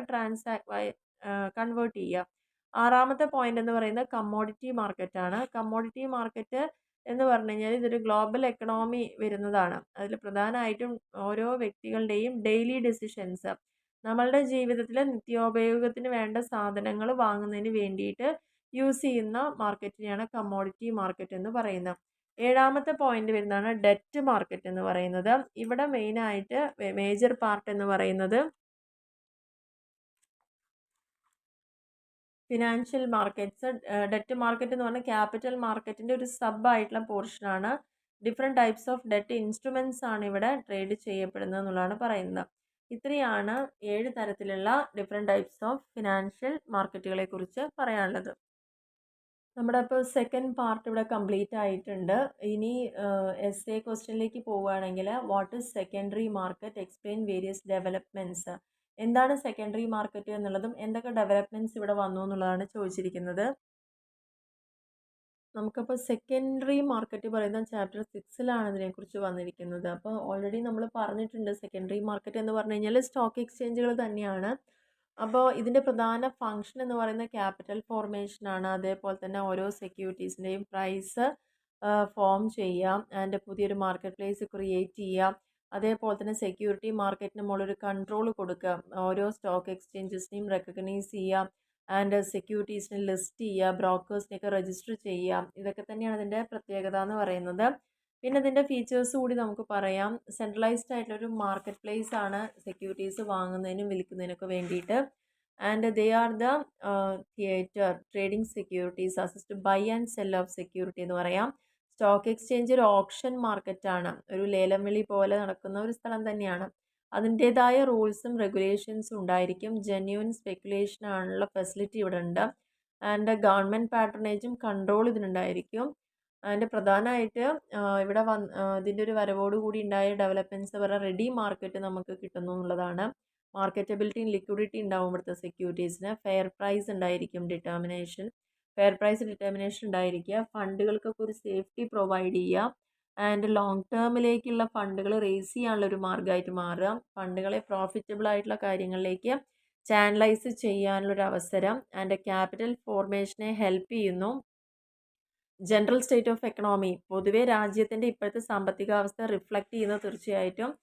കൺവേർട്ട് ചെയ്യുക. 6ാമത്തെ പോയിന്റ് എന്ന് പറയുന്നത് കമ്മോഡിറ്റി മാർക്കറ്റാണ്. കമ്മോഡിറ്റി മാർക്കറ്റ് എന്ന് പറഞ്ഞു കഴിഞ്ഞാൽ ഇതൊരു ഗ്ലോബൽ എക്കണോമി വരുന്നതാണ്. അതിൽ പ്രധാനമായിട്ടും ഓരോ വ്യക്തികളുടെയും ഡെയിലി ഡെസിഷൻസ് നമ്മളുടെ ജീവിതത്തിൽ നിത്യോപയോഗത്തിന് വേണ്ട സാധനങ്ങൾ വാങ്ങുന്നതിന് വേണ്ടിയിട്ട് യൂസ് ചെയ്യുന്ന മാർക്കറ്റിനെയാണ് കമ്മോഡിറ്റി മാർക്കറ്റ് എന്ന് പറയുന്നത്. 7ാമത്തെ പോയിന്റ് വരുന്നതാണ് ഡെറ്റ് മാർക്കറ്റ് എന്ന് പറയുന്നത്. ഇവിടെ മെയിനായിട്ട് മേജർ പാർട്ട് എന്ന് പറയുന്നത് ഫിനാൻഷ്യൽ മാർക്കറ്റ്സ്. ഡെറ്റ് മാർക്കറ്റ് എന്ന് പറഞ്ഞാൽ ക്യാപിറ്റൽ മാർക്കറ്റിൻ്റെ ഒരു സബ് ആയിട്ടുള്ള പോർഷനാണ്. Different types of debt instruments ആണ് ഇവിടെ ട്രേഡ് ചെയ്യപ്പെടുന്നത് എന്നുള്ളതാണ് പറയുന്നത്. ഇത്രയാണ് 7 തരത്തിലുള്ള ഡിഫറെൻറ്റ് ടൈപ്സ് ഓഫ് ഫിനാൻഷ്യൽ മാർക്കറ്റുകളെ കുറിച്ച് പറയാനുള്ളത്. നമ്മുടെ ഇപ്പോൾ സെക്കൻഡ് പാർട്ട് ഇവിടെ കംപ്ലീറ്റ് ആയിട്ടുണ്ട്. ഇനി എസ്എ ക്വസ്റ്റ്യനിലേക്ക് പോവുകയാണെങ്കിൽ what is secondary market, explain various developments. എന്താണ് സെക്കൻഡറി മാർക്കറ്റ് എന്നുള്ളതും എന്തൊക്കെ ഡെവലപ്മെൻറ്റ്സ് ഇവിടെ വന്നു എന്നുള്ളതാണ് ചോദിച്ചിരിക്കുന്നത്. നമുക്കപ്പോൾ സെക്കൻഡറി മാർക്കറ്റ് പറയുന്ന ചാപ്റ്റർ 6 ഇതിനെക്കുറിച്ച് വന്നിരിക്കുന്നത്. അപ്പോൾ ഓൾറെഡി നമ്മൾ പറഞ്ഞിട്ടുണ്ട് സെക്കൻഡറി മാർക്കറ്റ് എന്ന് പറഞ്ഞു കഴിഞ്ഞാൽ സ്റ്റോക്ക് എക്സ്ചേഞ്ചുകൾ തന്നെയാണ്. അപ്പോൾ ഇതിൻ്റെ പ്രധാന ഫങ്ഷൻ എന്ന് പറയുന്നത് ക്യാപിറ്റൽ ഫോർമേഷനാണ്. അതേപോലെ തന്നെ ഓരോ സെക്യൂരിറ്റീസിൻ്റെയും പ്രൈസ് ഫോം ചെയ്യാം ആൻഡ് പുതിയൊരു മാർക്കറ്റ് പ്ലേസ് ക്രിയേറ്റ് ചെയ്യാം. അതേപോലെ തന്നെ സെക്യൂരിറ്റി മാർക്കറ്റിന് മുകളിലൊരു കൺട്രോൾ കൊടുക്കുക, ഓരോ സ്റ്റോക്ക് എക്സ്ചേഞ്ചസിനെയും റെക്കഗ്നൈസ് ചെയ്യാം ആൻഡ് സെക്യൂരിറ്റീസിനെ ലിസ്റ്റ് ചെയ്യുക, ബ്രോക്കേഴ്സിനെയൊക്കെ രജിസ്റ്റർ ചെയ്യാം. ഇതൊക്കെ തന്നെയാണ് ഇതിൻ്റെ പ്രത്യേകത എന്ന് പറയുന്നത്. പിന്നെ ഇതിൻ്റെ ഫീച്ചേഴ്സ് കൂടി നമുക്ക് പറയാം. സെൻട്രലൈസ്ഡ് ആയിട്ടുള്ളൊരു മാർക്കറ്റ് പ്ലേസ് ആണ് സെക്യൂരിറ്റീസ് വാങ്ങുന്നതിനും വിൽക്കുന്നതിനൊക്കെ വേണ്ടിയിട്ട്. And they are the theatre trading securities assist buy and sell of security എന്ന് പറയാം. സ്റ്റോക്ക് എക്സ്ചേഞ്ച് ഒരു ഓപ്ഷൻ മാർക്കറ്റാണ്, ഒരു ലേലം വിളി പോലെ നടക്കുന്ന ഒരു സ്ഥലം തന്നെയാണ്. അതിൻ്റേതായ റൂൾസും റെഗുലേഷൻസും ഉണ്ടായിരിക്കും. ജെന്യൂൻ സ്പെക്കുലേഷൻ ആണുള്ള ഫെസിലിറ്റി ഇവിടെ ഉണ്ട്. ആൻഡ് ഗവൺമെൻറ് പാട്രണേജും കൺട്രോൾ ഇതിനുണ്ടായിരിക്കും. അതിൻ്റെ പ്രധാനമായിട്ട് ഇവിടെ ഇതിൻ്റെ ഒരു വരവോടുകൂടി ഉണ്ടായ ഡെവലപ്മെൻറ്റ്സ് പറഞ്ഞാൽ റെഡി മാർക്കറ്റ് നമുക്ക് കിട്ടുന്നു എന്നുള്ളതാണ്. മാർക്കറ്റബിലിറ്റിയും ലിക്വിഡിറ്റി ഉണ്ടാവും ഇവിടുത്തെ സെക്യൂരിറ്റീസിന്. ഫെയർ പ്രൈസ് ഉണ്ടായിരിക്കും, ഫെയർ പ്രൈസ് ഡിറ്റർമിനേഷൻ ഉണ്ടായിരിക്കുക. ഫണ്ടുകൾക്കൊക്കെ ഒരു സേഫ്റ്റി പ്രൊവൈഡ് ചെയ്യുക ആൻഡ് ലോങ് ടേമിലേക്കുള്ള ഫണ്ടുകൾ റേസ് ചെയ്യാനുള്ള ഒരു മാർഗ്ഗമായിട്ട് മാറുക. ഫണ്ടുകളെ പ്രോഫിറ്റബിൾ ആയിട്ടുള്ള കാര്യങ്ങളിലേക്ക് ചാനലൈസ് ചെയ്യാനുള്ളൊരു അവസരം ആൻഡ് ക്യാപിറ്റൽ ഫോർമേഷനെ ഹെൽപ്പ് ചെയ്യുന്നു. ജനറൽ സ്റ്റേറ്റ് ഓഫ് എക്കണോമി, പൊതുവേ രാജ്യത്തിൻ്റെ ഇപ്പോഴത്തെ സാമ്പത്തികാവസ്ഥ റിഫ്ലക്റ്റ് ചെയ്യുന്നത് തീർച്ചയായിട്ടും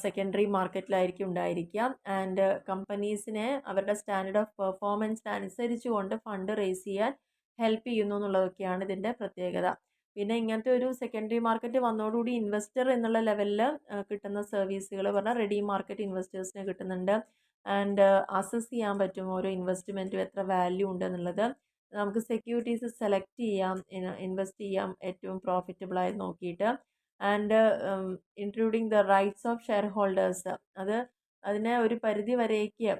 സെക്കൻഡറി മാർക്കറ്റിലായിരിക്കും ഉണ്ടായിരിക്കുക. ആൻഡ് കമ്പനീസിനെ അവരുടെ സ്റ്റാൻഡേർഡ് ഓഫ് പെർഫോമൻസിന് അനുസരിച്ചുകൊണ്ട് ഫണ്ട് റേസ് ചെയ്യാൻ ഹെൽപ്പ് ചെയ്യുന്നു എന്നുള്ളതൊക്കെയാണ് ഇതിൻ്റെ പ്രത്യേകത. പിന്നെ ഇങ്ങനത്തെ ഒരു സെക്കൻഡറി മാർക്കറ്റ് വന്നതോടുകൂടി ഇൻവെസ്റ്റർ എന്നുള്ള ലെവലിൽ കിട്ടുന്ന സർവീസുകൾ പറഞ്ഞാൽ റെഡി മാർക്കറ്റ് ഇൻവെസ്റ്റേഴ്സിന് കിട്ടുന്നുണ്ട്. ആൻഡ് അസസ് ചെയ്യാൻ പറ്റും ഓരോ ഇൻവെസ്റ്റ്മെൻറ്റും എത്ര വാല്യൂ ഉണ്ട് എന്നുള്ളത്. നമുക്ക് സെക്യൂരിറ്റീസ് സെലക്ട് ചെയ്യാം, ഇൻവെസ്റ്റ് ചെയ്യാം ഏറ്റവും പ്രോഫിറ്റബിളായി നോക്കിയിട്ട്. And including the rights of share holders, അത് അതിനെ ഒരു പരിധി വരേക്ക്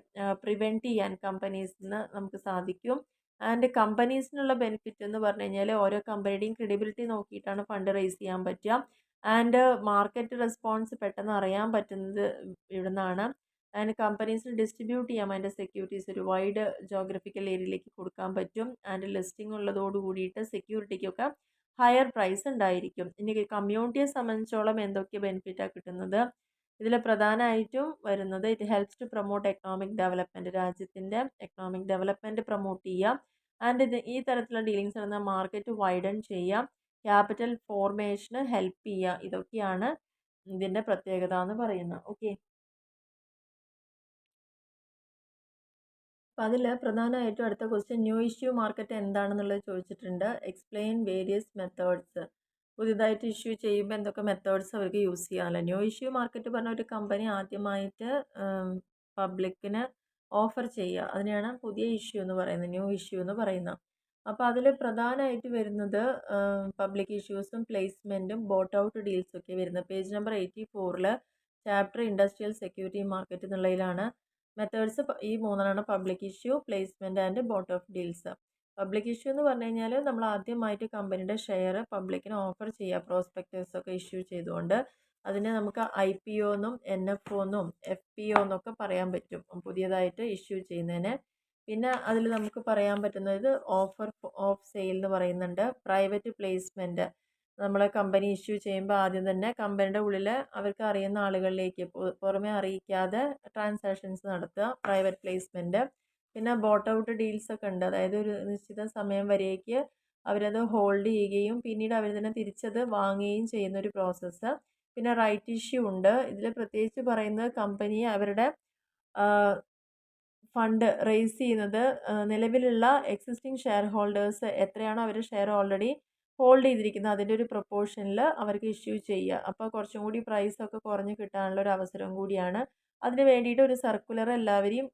പ്രിവെൻറ്റ് ചെയ്യാൻ കമ്പനീസിന് നമുക്ക് സാധിക്കും. ആൻഡ് കമ്പനീസിനുള്ള ബെനിഫിറ്റ് എന്ന് പറഞ്ഞു കഴിഞ്ഞാൽ ഓരോ കമ്പനിയുടെയും ക്രെഡിബിലിറ്റി നോക്കിയിട്ടാണ് ഫണ്ട് റേസ് ചെയ്യാൻ പറ്റുക. ആൻഡ് മാർക്കറ്റ് റെസ്പോൺസ് പെട്ടെന്ന് അറിയാൻ പറ്റുന്നത് ഇവിടുന്നാണ്. ആൻഡ് കമ്പനീസിന് ഡിസ്ട്രിബ്യൂട്ട് ചെയ്യാം അതിൻ്റെ സെക്യൂരിറ്റീസ് ഒരു വൈഡ് ജോഗ്രഫിക്കൽ ഏരിയയിലേക്ക് കൊടുക്കാൻ പറ്റും. ആൻഡ് ലിസ്റ്റിംഗ് ഉള്ളതോട് കൂടിയിട്ട് സെക്യൂരിറ്റിക്കൊക്കെ ഹയർ പ്രൈസ് ഉണ്ടായിരിക്കും. ഇനി കമ്മ്യൂണിറ്റിയെ സംബന്ധിച്ചോളം എന്തൊക്കെ ബെനിഫിറ്റാണ് കിട്ടുന്നത്? ഇതിൽ പ്രധാനമായിട്ടും വരുന്നത് it helps to promote economic development, രാജ്യത്തിൻ്റെ എക്കണോമിക് ഡെവലപ്മെൻറ്റ് പ്രൊമോട്ട് ചെയ്യാം. ആൻഡ് ഈ തരത്തിലുള്ള ഡീലിങ്സ് നടന്ന മാർക്കറ്റ് വൈഡൻ ചെയ്യാം, ക്യാപിറ്റൽ ഫോർമേഷന് ഹെൽപ്പ് ചെയ്യുക. ഇതൊക്കെയാണ് ഇതിൻ്റെ പ്രത്യേകത എന്ന് പറയുന്നത്. ഓക്കെ, അപ്പം അതിൽ പ്രധാനമായിട്ടും അടുത്ത ക്വസ്റ്റ്യൻ ന്യൂ ഇഷ്യൂ മാർക്കറ്റ് എന്താണെന്നുള്ളത് ചോദിച്ചിട്ടുണ്ട്. Explain various methods. പുതിയതായിട്ട് ഇഷ്യൂ ചെയ്യുമ്പോൾ എന്തൊക്കെ മെത്തേഡ്സ് അവർക്ക് യൂസ് ചെയ്യാമല്ലോ. ന്യൂ ഇഷ്യൂ മാർക്കറ്റ് പറഞ്ഞ ഒരു കമ്പനി ആദ്യമായിട്ട് പബ്ലിക്കിന് ഓഫർ ചെയ്യുക, അതിനെയാണ് പുതിയ ഇഷ്യൂ എന്ന് പറയുന്നത്, ന്യൂ ഇഷ്യൂ എന്ന് പറയുന്നത്. അപ്പോൾ അതിൽ പ്രധാനമായിട്ട് വരുന്നത് പബ്ലിക് ഇഷ്യൂസും പ്ലേസ്മെൻറ്റും ബോട്ട് ഔട്ട് ഡീൽസും ഒക്കെ വരുന്നത്. Page number 84 chapter industrial security market എന്നുള്ളതിലാണ്. മെത്തേഡ്സ് ഈ മൂന്നെണ്ണമാണ്: public issue, placement and bought of deals. Public issue എന്ന് പറഞ്ഞു കഴിഞ്ഞാൽ നമ്മൾ ആദ്യമായിട്ട് കമ്പനിയുടെ ഷെയർ പബ്ലിക്കിന് ഓഫർ ചെയ്യുക, പ്രോസ്പെക്ടേഴ്സ് ഒക്കെ ഇഷ്യൂ ചെയ്തുകൊണ്ട്. അതിനെ നമുക്ക് IPO എന്നും NFO എന്നും FPO എന്നൊക്കെ പറയാൻ പറ്റും, പുതിയതായിട്ട് ഇഷ്യൂ ചെയ്യുന്നതിന്. പിന്നെ അതിൽ നമുക്ക് പറയാൻ പറ്റുന്നത് ഓഫർ ഓഫ് സെയിൽ എന്ന് പറയുന്നുണ്ട്. പ്രൈവറ്റ് പ്ലേസ്മെൻറ്റ്, നമ്മളെ കമ്പനി ഇഷ്യൂ ചെയ്യുമ്പോൾ ആദ്യം തന്നെ കമ്പനിയുടെ ഉള്ളിൽ അവർക്ക് അറിയുന്ന ആളുകളിലേക്ക് പുറമെ അറിയിക്കാതെ ട്രാൻസാക്ഷൻസ് നടത്തുക, പ്രൈവറ്റ് പ്ലേസ്മെൻറ്റ്. പിന്നെ ബോട്ട് ഔട്ട് ഡീൽസ് ഒക്കെ ഉണ്ട്, അതായത് ഒരു നിശ്ചിത സമയം വരേക്ക് അവരത് ഹോൾഡ് ചെയ്യുകയും പിന്നീട് അവർ തന്നെ തിരിച്ചത് വാങ്ങുകയും ചെയ്യുന്ന ഒരു പ്രോസസ്സ്. പിന്നെ റൈറ്റ് ഇഷ്യൂ ഉണ്ട്. ഇതിൽ പ്രത്യേകിച്ച് പറയുന്നത് കമ്പനിയെ അവരുടെ ഫണ്ട് റേസ് ചെയ്യുന്നത് നിലവിലുള്ള എക്സിസ്റ്റിംഗ് ഷെയർ ഹോൾഡേഴ്സ് എത്രയാണോ അവർ ഷെയർ ഓൾറെഡി ഹോൾഡ് ചെയ്തിരിക്കുന്നത് അതിൻ്റെ ഒരു പ്രൊപ്പോർഷനിൽ അവർക്ക് ഇഷ്യൂ ചെയ്യുക. അപ്പോൾ കുറച്ചും കൂടി പ്രൈസൊക്കെ കുറഞ്ഞ് കിട്ടാനുള്ള ഒരു അവസരം കൂടിയാണ്. അതിന് വേണ്ടിയിട്ട് ഒരു സർക്കുലർ എല്ലാവരെയും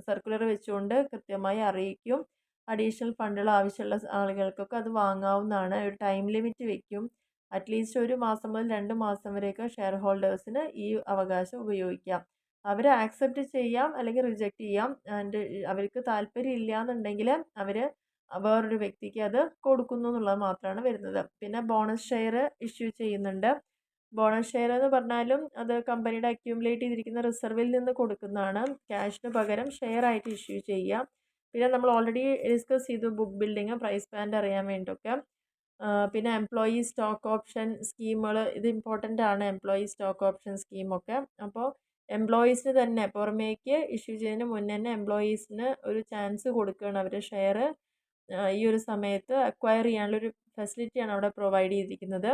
സർക്കുലർ വെച്ചുകൊണ്ട് കൃത്യമായി അറിയിക്കും. അഡീഷണൽ ഫണ്ടുകൾ ആവശ്യമുള്ള ആളുകൾക്കൊക്കെ അത് വാങ്ങാവുന്നതാണ്. ഒരു ടൈം ലിമിറ്റ് വെക്കും. അറ്റ്ലീസ്റ്റ് 1 മാസം മുതൽ 2 മാസം വരെയൊക്കെ ഷെയർ ഹോൾഡേഴ്സിന് ഈ അവകാശം ഉപയോഗിക്കാം. അവർ ആക്സെപ്റ്റ് ചെയ്യാം അല്ലെങ്കിൽ റിജക്റ്റ് ചെയ്യാം. ആൻഡ് അവർക്ക് താല്പര്യം ഇല്ല എന്നുണ്ടെങ്കിൽ അവർ വേറൊരു വ്യക്തിക്ക് അത് കൊടുക്കുന്നു എന്നുള്ളത് മാത്രമാണ് വരുന്നത്. പിന്നെ ബോണസ് ഷെയർ ഇഷ്യൂ ചെയ്യുന്നുണ്ട്. ബോണസ് ഷെയർ എന്ന് പറഞ്ഞാലും അത് കമ്പനിയുടെ അക്യൂമുലേറ്റ് ചെയ്തിരിക്കുന്ന റിസർവിൽ നിന്ന് കൊടുക്കുന്നതാണ്. ക്യാഷിന് പകരം ഷെയർ ആയിട്ട് ഇഷ്യൂ ചെയ്യാം. പിന്നെ നമ്മൾ ഓൾറെഡി ഡിസ്കസ് ചെയ്തു ബുക്ക് ബിൽഡിങ്, പ്രൈസ് ബാൻഡ് അറിയാൻ വേണ്ടിയിട്ടൊക്കെ. പിന്നെ എംപ്ലോയി സ്റ്റോക്ക് ഓപ്ഷൻ സ്കീമുകൾ, ഇത് ഇമ്പോർട്ടൻ്റ് ആണ്, എംപ്ലോയി സ്റ്റോക്ക് ഓപ്ഷൻ സ്കീമൊക്കെ. അപ്പോൾ എംപ്ലോയീസിന് തന്നെ പുറമേക്ക് ഇഷ്യൂ ചെയ്യുന്നതിന് മുന്നേ തന്നെ എംപ്ലോയീസിന് ഒരു ചാൻസ് കൊടുക്കുകയാണ്. അവരുടെ ഷെയർ ഈ ഒരു സമയത്ത് അക്വയർ ചെയ്യാനുള്ളൊരു ഫെസിലിറ്റിയാണ് അവിടെ പ്രൊവൈഡ് ചെയ്തിരിക്കുന്നത്.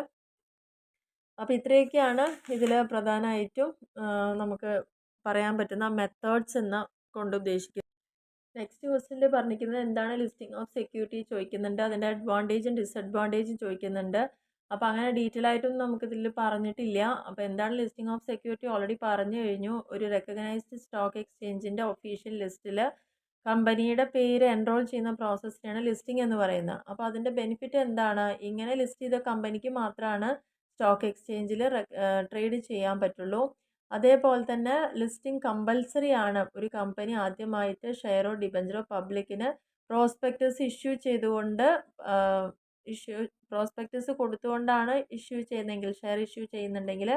അപ്പോൾ ഇത്രയൊക്കെയാണ് ഇതിൽ പ്രധാനമായിട്ടും നമുക്ക് പറയാൻ പറ്റുന്ന മെത്തേഡ്സ് എന്ന കൊണ്ട് ഉദ്ദേശിക്കുന്നത്. നെക്സ്റ്റ് ക്വസ്റ്റ്യനിൽ പറഞ്ഞിരിക്കുന്നത് എന്താണ് ലിസ്റ്റിംഗ് ഓഫ് സെക്യൂരിറ്റി ചോദിക്കുന്നുണ്ട്, അതിൻ്റെ അഡ്വാൻറ്റേജും ഡിസഡ്വാൻറ്റേജും ചോദിക്കുന്നുണ്ട്. അപ്പോൾ അങ്ങനെ ഡീറ്റെയിൽ ആയിട്ടൊന്നും നമുക്കിതിൽ പറഞ്ഞിട്ടില്ല. അപ്പോൾ എന്താണ് ലിസ്റ്റിംഗ് ഓഫ് സെക്യൂരിറ്റി ഓൾറെഡി പറഞ്ഞു കഴിഞ്ഞു. ഒരു റെക്കഗ്നൈസ്ഡ് സ്റ്റോക്ക് എക്സ്ചേഞ്ചിൻ്റെ ഒഫീഷ്യൽ ലിസ്റ്റിൽ കമ്പനിയുടെ പേര് എൻറോൾ ചെയ്യുന്ന പ്രോസസ്സിനാണ് ലിസ്റ്റിംഗ് എന്ന് പറയുന്നത്. അപ്പോൾ അതിൻ്റെ ബെനിഫിറ്റ് എന്താണ്? ഇങ്ങനെ ലിസ്റ്റ് ചെയ്ത കമ്പനിക്ക് മാത്രമാണ് സ്റ്റോക്ക് എക്സ്ചേഞ്ചിൽ ട്രേഡ് ചെയ്യാൻ പറ്റുള്ളൂ. അതേപോലെ തന്നെ ലിസ്റ്റിംഗ് കമ്പൽസറി ആണ്. ഒരു കമ്പനി ആദ്യമായിട്ട് ഷെയറോ ഡിബഞ്ചറോ പബ്ലിക്കിന് പ്രോസ്പെക്ടസ് ഇഷ്യൂ ചെയ്തുകൊണ്ട് പ്രോസ്പെക്ടസ് കൊടുത്തുകൊണ്ടാണ് ഇഷ്യൂ ചെയ്യുന്നതെങ്കിൽ, ഷെയർ ഇഷ്യൂ ചെയ്യുന്നുണ്ടെങ്കിൽ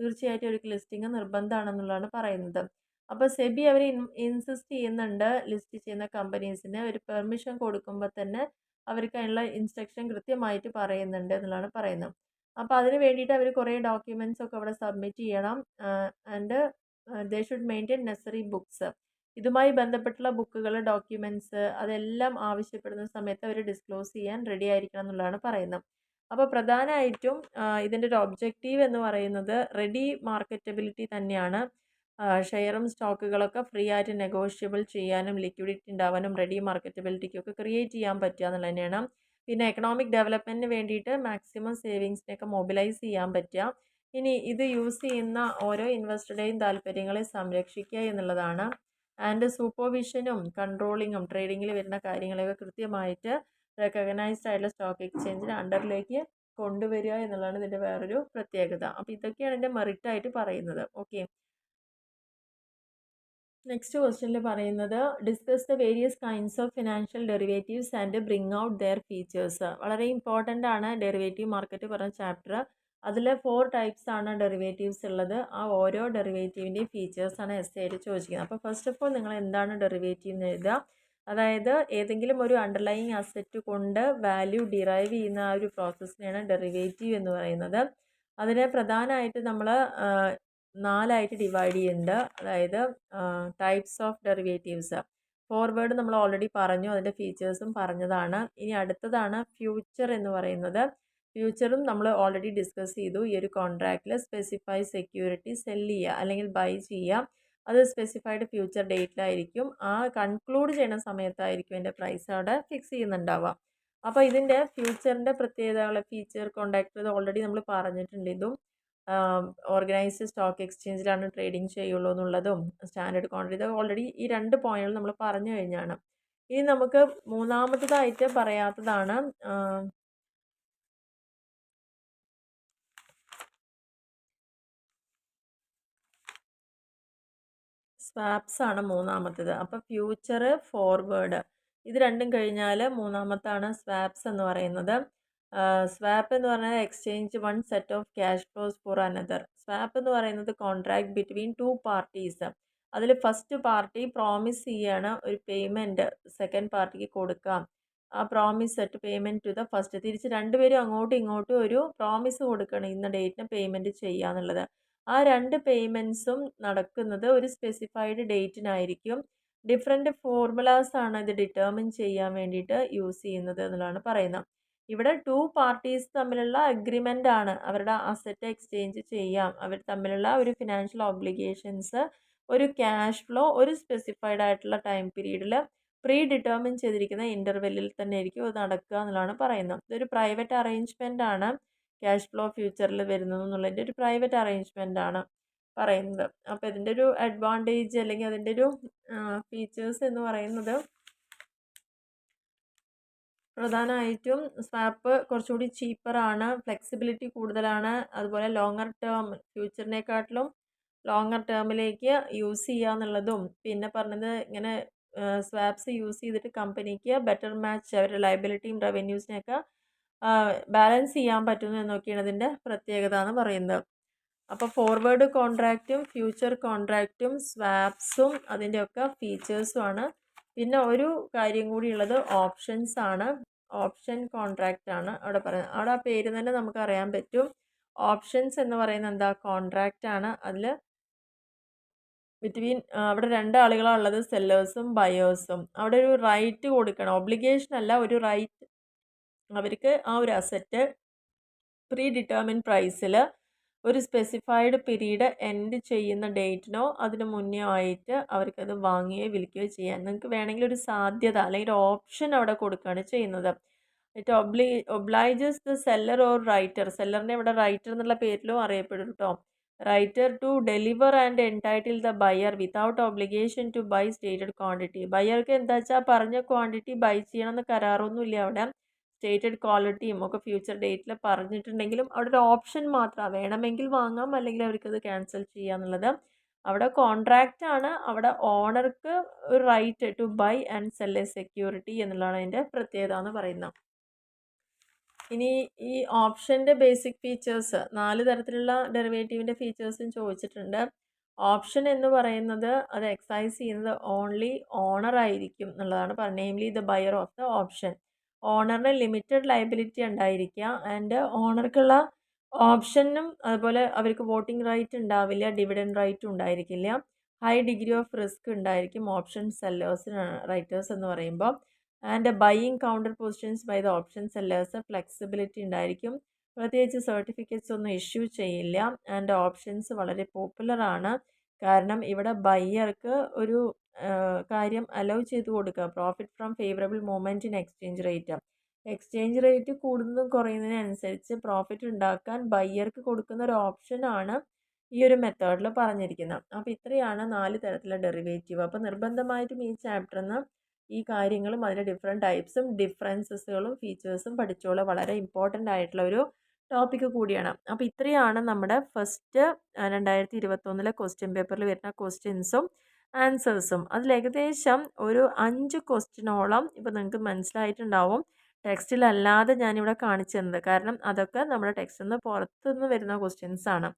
തീർച്ചയായിട്ടും ഒരു ലിസ്റ്റിംഗ് നിർബന്ധമാണെന്നുള്ളതാണ് പറയുന്നത്. അപ്പോൾ സെബി അവർ ഇൻസിസ്റ്റ് ചെയ്യുന്നുണ്ട് ലിസ്റ്റ് ചെയ്യുന്ന കമ്പനീസിന് ഒരു പെർമിഷൻ കൊടുക്കുമ്പോൾ തന്നെ അവർക്ക് അതിനുള്ള ഇൻസ്ട്രക്ഷൻ കൃത്യമായിട്ട് പറയുന്നുണ്ട് എന്നുള്ളതാണ് പറയുന്നത്. അപ്പോൾ അതിന് വേണ്ടിയിട്ട് അവർ കുറേ ഡോക്യുമെൻറ്റ്സ് ഒക്കെ അവിടെ സബ്മിറ്റ് ചെയ്യണം. And they should maintain നെസറി books. ഇതുമായി ബന്ധപ്പെട്ടുള്ള ബുക്കുകൾ, ഡോക്യുമെൻറ്റ്സ് അതെല്ലാം ആവശ്യപ്പെടുന്ന സമയത്ത് അവർ ഡിസ്ക്ലോസ് ചെയ്യാൻ റെഡി ആയിരിക്കണം എന്നുള്ളതാണ് പറയുന്നത്. അപ്പോൾ പ്രധാനമായിട്ടും ഇതിൻ്റെ ഒരു ഒബ്ജക്റ്റീവ് എന്ന് പറയുന്നത് റെഡി മാർക്കറ്റബിലിറ്റി തന്നെയാണ്. ഷെയറും സ്റ്റോക്കുകളൊക്കെ ഫ്രീ ആയിട്ട് നെഗോഷ്യബിൾ ചെയ്യാനും ലിക്വിഡിറ്റി ഉണ്ടാവാനും റെഡി മാർക്കറ്റബിലിറ്റിക്കൊക്കെ ക്രിയേറ്റ് ചെയ്യാൻ പറ്റുക എന്നുള്ളത് തന്നെയാണ്. പിന്നെ എക്കണോമിക് ഡെവലപ്മെൻറ്റിന് വേണ്ടിയിട്ട് മാക്സിമം സേവിങ്സിനെയൊക്കെ മൊബിലൈസ് ചെയ്യാൻ പറ്റുക. ഇനി ഇത് യൂസ് ചെയ്യുന്ന ഓരോ ഇൻവെസ്റ്ററുടെയും താല്പര്യങ്ങളെ സംരക്ഷിക്കുക എന്നുള്ളതാണ്. ആൻഡ് സൂപ്പർവിഷനും കൺട്രോളിങ്ങും ട്രേഡിങ്ങിൽ വരുന്ന കാര്യങ്ങളൊക്കെ കൃത്യമായിട്ട് റെക്കഗ്നൈസ്ഡ് ആയിട്ടുള്ള സ്റ്റോക്ക് എക്സ്ചേഞ്ചിന് അണ്ടറിലേക്ക് കൊണ്ടുവരിക എന്നുള്ളതാണ് ഇതിൻ്റെ വേറൊരു പ്രത്യേകത. അപ്പോൾ ഇതൊക്കെയാണ് ഇതിൻ്റെ മെറിറ്റായിട്ട് പറയുന്നത്. ഓക്കെ. നെക്സ്റ്റ് ക്വസ്റ്റ്യനിൽ പറയുന്നത് discuss the various kinds of financial derivatives and bring out their features. വളരെ ഇമ്പോർട്ടൻ്റ് ആണ് ഡെറിവേറ്റീവ് മാർക്കറ്റ് പറഞ്ഞ ചാപ്റ്റർ. അതിൽ 4 ടൈപ്സ് ആണ് ഡെറിവേറ്റീവ്സ് ഉള്ളത്. ആ ഓരോ ഡെറിവേറ്റീവിൻ്റെയും ഫീച്ചേഴ്സാണ് എസ് ആയിട്ട് ചോദിക്കുന്നത്. അപ്പോൾ ഫസ്റ്റ് ഓഫ് ഓൾ നിങ്ങൾ എന്താണ് ഡെറിവേറ്റീവ് എന്ന് എഴുതുക. അതായത് ഏതെങ്കിലും ഒരു അണ്ടർലൈങ് അസറ്റ് കൊണ്ട് വാല്യൂ ഡിറൈവ് ചെയ്യുന്ന ആ ഒരു പ്രോസസ്സിനെയാണ് ഡെറിവേറ്റീവ് എന്ന് പറയുന്നത്. അതിനെ പ്രധാനമായിട്ട് നമ്മൾ 4ആയിട്ട് ഡിവൈഡ് ചെയ്യുന്നുണ്ട്. അതായത് ടൈപ്സ് ഓഫ് ഡെറിവേറ്റീവ്സ്. ഫോർവേഡ് നമ്മൾ ഓൾറെഡി പറഞ്ഞു, അതിൻ്റെ ഫീച്ചേഴ്സും പറഞ്ഞതാണ്. ഇനി അടുത്തതാണ് ഫ്യൂച്ചർ എന്ന് പറയുന്നത്. ഫ്യൂച്ചറും നമ്മൾ ഓൾറെഡി ഡിസ്കസ് ചെയ്തു. ഈ ഒരു കോൺട്രാക്റ്റിൽ സ്പെസിഫൈ സെക്യൂരിറ്റി സെൽ ചെയ്യുക അല്ലെങ്കിൽ ബൈ ചെയ്യുക. അത് സ്പെസിഫൈഡ് ഫ്യൂച്ചർ ഡേറ്റിലായിരിക്കും. ആ കൺക്ലൂഡ് ചെയ്യുന്ന സമയത്തായിരിക്കും അതിൻ്റെ പ്രൈസ് അവിടെ ഫിക്സ് ചെയ്യുന്നുണ്ടാവുക. അപ്പോൾ ഇതിൻ്റെ ഫ്യൂച്ചറിൻ്റെ പ്രത്യേകതകൾ, ഫീച്ചർ കോൺട്രാക്റ്റ് ഇത് ഓൾറെഡി നമ്മൾ പറഞ്ഞിട്ടുണ്ട്. ഇതും ഓർഗനൈസ്ഡ് സ്റ്റോക്ക് എക്സ്ചേഞ്ചിലാണ് ട്രേഡിംഗ് ചെയ്യുള്ളൂ എന്നുള്ളതും സ്റ്റാൻഡേർഡ് കോൺട്രാക്റ്റ് ഇത് ഓൾറെഡി ഈ 2 പോയിന്റുകൾ നമ്മൾ പറഞ്ഞു കഴിഞ്ഞാണ്. ഇനി നമുക്ക് മൂന്നാമത്തതായിട്ട് പറയാത്തതാണ് സ്വാപ്സ് ആണ് മൂന്നാമത്തേത്. അപ്പോൾ ഫ്യൂച്ചർ, ഫോർവേഡ് ഇത് രണ്ടും കഴിഞ്ഞാൽ മൂന്നാമത്താണ് സ്വാപ്സ് എന്ന് പറയുന്നത്. സ്വാപ്പ് എന്ന് പറഞ്ഞാൽ exchange one set of cash flows for another. Swap എന്ന് പറയുന്നത് കോൺട്രാക്ട് ബിറ്റ്വീൻ 2 പാർട്ടീസ്. അതിൽ ഫസ്റ്റ് പാർട്ടി പ്രോമിസ് ചെയ്യാണ് ഒരു പേയ്മെൻറ്റ് സെക്കൻഡ് പാർട്ടിക്ക് കൊടുക്കാം. ആ promise set payment to the first. തിരിച്ച് രണ്ടുപേരും അങ്ങോട്ടും ഇങ്ങോട്ടും ഒരു പ്രോമിസ് കൊടുക്കണം ഇന്ന ഡേറ്റിന് പേയ്മെൻറ്റ് ചെയ്യാന്നുള്ളത്. ആ 2 പേയ്മെൻറ്റ്സും നടക്കുന്നത് ഒരു സ്പെസിഫൈഡ് ഡേറ്റിനായിരിക്കും. ഡിഫറെൻറ്റ് ഫോർമുലാസ് ആണ് ഇത് ഡിറ്റർമിൻ ചെയ്യാൻ വേണ്ടിയിട്ട് യൂസ് ചെയ്യുന്നത് എന്നുള്ളതാണ് പറയുന്നത്. ഇവിടെ 2 പാർട്ടീസ് തമ്മിലുള്ള അഗ്രിമെൻ്റ് ആണ്. അവരുടെ അസറ്റ് എക്സ്ചേഞ്ച് ചെയ്യാം. അവർ തമ്മിലുള്ള ഒരു ഫിനാൻഷ്യൽ ഒബ്ലിഗേഷൻസ്, ഒരു ക്യാഷ് ഫ്ലോ ഒരു സ്പെസിഫൈഡ് ആയിട്ടുള്ള ടൈം പീരീഡിൽ പ്രീ ഡിറ്റർമിൻ ചെയ്തിരിക്കുന്ന ഇൻ്റർവെല്ലിൽ തന്നെ ആയിരിക്കും അത് നടക്കുക എന്നുള്ളതാണ് പറയുന്നത്. ഇതൊരു പ്രൈവറ്റ് അറേഞ്ച്മെൻ്റ് ആണ്. ക്യാഷ് ഫ്ലോ ഫ്യൂച്ചറിൽ വരുന്നത് എന്നുള്ളതിൻ്റെ ഒരു പ്രൈവറ്റ് അറേഞ്ച്മെൻ്റ് ആണ് പറയുന്നത്. അപ്പോൾ ഇതിൻ്റെ ഒരു അഡ്വാൻറ്റേജ് അല്ലെങ്കിൽ അതിൻ്റെ ഒരു ഫീച്ചേഴ്സ് എന്ന് പറയുന്നത് പ്രധാനമായിട്ടും സ്വാപ്പ് കുറച്ചുകൂടി ചീപ്പറാണ്, ഫ്ലെക്സിബിലിറ്റി കൂടുതലാണ്. അതുപോലെ ലോങ്ങർ ടേം ഫ്യൂച്ചറിനെക്കാട്ടിലും ലോങ്ങർ ടേമിലേക്ക് യൂസ് ചെയ്യുക എന്നുള്ളതും, പിന്നെ പറഞ്ഞത് ഇങ്ങനെ സ്വാപ്സ് യൂസ് ചെയ്തിട്ട് കമ്പനിക്ക് ബെറ്റർ മാച്ച് അവരുടെ ലയബിലിറ്റിയും റവന്യൂസിനെയൊക്കെ ബാലൻസ് ചെയ്യാൻ പറ്റുന്നു എന്നൊക്കെയാണ് ഇതിൻ്റെ പ്രത്യേകത എന്ന് പറയുന്നത്. അപ്പോൾ ഫോർവേഡ് കോൺട്രാക്റ്റും ഫ്യൂച്ചർ കോൺട്രാക്റ്റും സ്വാപ്സും അതിൻ്റെയൊക്കെ ഫീച്ചേഴ്സുമാണ്. പിന്നെ ഒരു കാര്യം കൂടി ഉള്ളത് ഓപ്ഷൻസ് ആണ്. ഓപ്ഷൻ കോൺട്രാക്റ്റ് ആണ് അവിടെ പറയുന്നത്. അവിടെ ആ പേര് തന്നെ നമുക്ക് അറിയാൻ പറ്റും. ഓപ്ഷൻസ് എന്ന് പറയുന്നത് എന്താ, കോൺട്രാക്റ്റ് ആണ്. അതിൽ ബിറ്റ്വീൻ അവിടെ 2 ആളുകളാണ് ഉള്ളത്, സെല്ലേഴ്സും ബയേഴ്സും. അവിടെ ഒരു റൈറ്റ് കൊടുക്കണം, ഒബ്ലിഗേഷൻ അല്ല, ഒരു റൈറ്റ്. അവർക്ക് ആ ഒരു അസറ്റ് പ്രീ ഡിറ്റർമിൻ പ്രൈസിൽ ഒരു സ്പെസിഫൈഡ് പീരീഡ് എൻഡ് ചെയ്യുന്ന ഡേറ്റിനോ അതിന് മുന്നേ ആയിട്ട് അവർക്കത് വാങ്ങുകയോ വിൽക്കുകയോ ചെയ്യാൻ നിങ്ങൾക്ക് വേണമെങ്കിൽ ഒരു സാധ്യത അല്ലെങ്കിൽ ഒരു ഓപ്ഷൻ അവിടെ കൊടുക്കുകയാണ് ചെയ്യുന്നത്. It obliges the seller or writer. സെല്ലറിനെ ഇവിടെ റൈറ്റർ എന്നുള്ള പേരിലും അറിയപ്പെടും കേട്ടോ. Writer to deliver and entitle the buyer without obligation to buy stated quantity. ബയർക്ക് എന്താ വെച്ചാൽ പറഞ്ഞ ക്വാണ്ടിറ്റി ബൈ ചെയ്യണമെന്ന് കരാറൊന്നുമില്ല. അവിടെ സ്റ്റേറ്റഡ് ക്വാളിറ്റിയും ഒക്കെ ഫ്യൂച്ചർ ഡേറ്റിൽ പറഞ്ഞിട്ടുണ്ടെങ്കിലും അവിടെ ഒരു ഓപ്ഷൻ മാത്രമാണ്, വേണമെങ്കിൽ വാങ്ങാം അല്ലെങ്കിൽ അവർക്കത് ക്യാൻസൽ ചെയ്യാന്നുള്ളത്. അവിടെ കോൺട്രാക്റ്റ് ആണ്. അവിടെ ഓണർക്ക് ഒരു right to buy and sell a security എന്നുള്ളതാണ് അതിൻ്റെ പ്രത്യേകത എന്ന് പറയുന്നത്. ഇനി ഈ ഓപ്ഷൻ്റെ ബേസിക് ഫീച്ചേഴ്സ് 4 തരത്തിലുള്ള ഡെറിവേറ്റീവിൻ്റെ ഫീച്ചേഴ്സും ചോദിച്ചിട്ടുണ്ട്. ഓപ്ഷൻ എന്ന് പറയുന്നത് അത് എക്സൈസ് ചെയ്യുന്നത് ഓൺലി ഓണർ ആയിരിക്കും എന്നുള്ളതാണ് പറഞ്ഞത്. Namely the buyer of the option. ഓണറിന് ലിമിറ്റഡ് ലയബിലിറ്റി ഉണ്ടായിരിക്കുക. ആൻഡ് ഓണർക്കുള്ള ഓപ്ഷനും അതുപോലെ അവർക്ക് വോട്ടിംഗ് റൈറ്റ് ഉണ്ടാവില്ല, ഡിവിഡൻഡ് റൈറ്റും ഉണ്ടായിരിക്കില്ല. ഹൈ ഡിഗ്രി ഓഫ് റിസ്ക് ഉണ്ടായിരിക്കും ഓപ്ഷൻ സെല്ലേഴ്സിന്, റൈറ്റേഴ്സ് എന്ന് പറയുമ്പോൾ. And buying counter positions by the option sellers, flexibility ഉണ്ടായിരിക്കും. പ്രത്യേകിച്ച് സർട്ടിഫിക്കറ്റ്സ് ഒന്നും ഇഷ്യൂ ചെയ്യില്ല. ആൻഡ് ഓപ്ഷൻസ് വളരെ പോപ്പുലറാണ്. കാരണം ഇവിടെ ബയ്യർക്ക് ഒരു കാര്യം അലൗ ചെയ്ത് കൊടുക്കുക, profit from favourable movement in exchange rate. Exchange rate കൂടുന്നതും കുറയുന്നതിനനുസരിച്ച് പ്രോഫിറ്റ് ഉണ്ടാക്കാൻ ബയ്യർക്ക് കൊടുക്കുന്ന ഒരു ഓപ്ഷനാണ് ഈ ഒരു മെത്തേഡിൽ പറഞ്ഞിരിക്കുന്നത്. അപ്പോൾ ഇത്രയാണ് 4 തരത്തിലുള്ള ഡെറിവേറ്റീവ്. അപ്പോൾ നിർബന്ധമായിട്ടും ഈ ചാപ്റ്ററിൽ നിന്ന് ഈ കാര്യങ്ങളും അതിൻ്റെ ഡിഫറെൻറ്റ് ടൈപ്സും ഡിഫറൻസസുകളും ഫീച്ചേഴ്സും പഠിച്ചോളൂ. വളരെ ഇമ്പോർട്ടൻ്റ് ആയിട്ടുള്ള ഒരു ടോപ്പിക്ക് കൂടിയാണ്. അപ്പോൾ ഇത്രയാണ് നമ്മുടെ ഫസ്റ്റ് 2021 ക്വസ്റ്റ്യൻ പേപ്പറിൽ വരുന്ന ക്വസ്റ്റ്യൻസും ആൻസേഴ്സും. അതിൽ ഏകദേശം ഒരു 5 ക്വസ്റ്റ്യനോളം ഇപ്പോൾ നിങ്ങൾക്ക് മനസ്സിലായിട്ടുണ്ടാവും ടെക്സ്റ്റിലല്ലാതെ ഞാനിവിടെ കാണിച്ചു തന്നത്. കാരണം അതൊക്കെ നമ്മുടെ ടെക്സ്റ്റിൽ നിന്ന് പുറത്തുനിന്ന് വരുന്ന ക്വസ്റ്റ്യൻസ് ആണ്.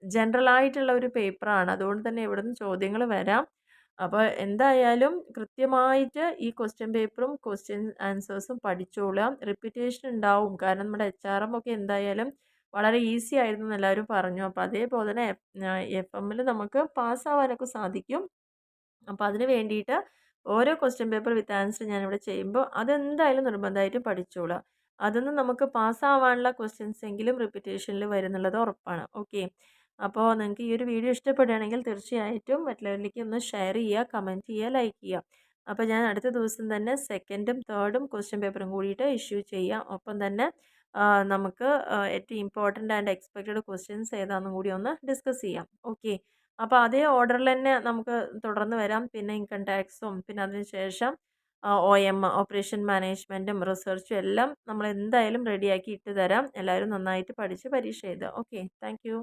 ജനറൽ ആയിട്ടുള്ള ഒരു പേപ്പറാണ്. അതുകൊണ്ട് തന്നെ ഇവിടെ നിന്ന് ചോദ്യങ്ങൾ വരാം. അപ്പോൾ എന്തായാലും കൃത്യമായിട്ട് ഈ ക്വസ്റ്റ്യൻ പേപ്പറും ക്വസ്റ്റ്യൻ ആൻസേഴ്സും പഠിച്ചോളുക. റിപ്പീറ്റേഷൻ ഉണ്ടാവും. കാരണം നമ്മുടെ HRM ഒക്കെ എന്തായാലും വളരെ ഈസി ആയിരുന്നു എന്ന് എല്ലാവരും പറഞ്ഞു. അപ്പോൾ അതേപോലെ തന്നെ FM-ൽ നമുക്ക് പാസ്സാവാനൊക്കെ സാധിക്കും. അപ്പോൾ അതിന് വേണ്ടിയിട്ട് ഓരോ ക്വസ്റ്റ്യൻ പേപ്പർ വിത്ത് ആൻസർ ഞാനിവിടെ ചെയ്യുമ്പോൾ അതെന്തായാലും നിർബന്ധമായിട്ടും പഠിച്ചോളുക. അതൊന്നും നമുക്ക് പാസ്സാവാനുള്ള ക്വസ്റ്റ്യൻസ് എങ്കിലും റിപ്പീറ്റേഷനിൽ വരുന്നുള്ളത് ഉറപ്പാണ്. ഓക്കെ, അപ്പോൾ നിങ്ങൾക്ക് ഈ ഒരു വീഡിയോ ഇഷ്ടപ്പെടുകയാണെങ്കിൽ തീർച്ചയായിട്ടും മറ്റുള്ളവരിലേക്ക് ഒന്ന് ഷെയർ ചെയ്യുക, കമൻറ്റ് ചെയ്യുക, ലൈക്ക് ചെയ്യുക. അപ്പോൾ ഞാൻ അടുത്ത ദിവസം തന്നെ സെക്കൻഡും തേർഡും ക്വസ്റ്റ്യൻ പേപ്പറും കൂടിയിട്ട് ഇഷ്യൂ ചെയ്യാം. ഒപ്പം തന്നെ നമുക്ക് ഏറ്റവും ഇമ്പോർട്ടൻ്റ് ആൻഡ് എക്സ്പെക്റ്റഡ് ക്വസ്റ്റ്യൻസ് ഏതാണെന്നും കൂടി ഒന്ന് ഡിസ്കസ് ചെയ്യാം. ഓക്കെ, അപ്പോൾ അതേ ഓർഡറിൽ തന്നെ നമുക്ക് തുടർന്ന് വരാം. പിന്നെ ഇൻകം ടാക്സും പിന്നെ അതിനുശേഷം OM ഓപ്പറേഷൻ മാനേജ്മെൻറ്റും റിസർച്ചും എല്ലാം നമ്മൾ എന്തായാലും റെഡിയാക്കി ഇട്ട് തരാം. എല്ലാവരും നന്നായിട്ട് പഠിച്ച് പരീക്ഷ എഴുതുക. Okay, thank you.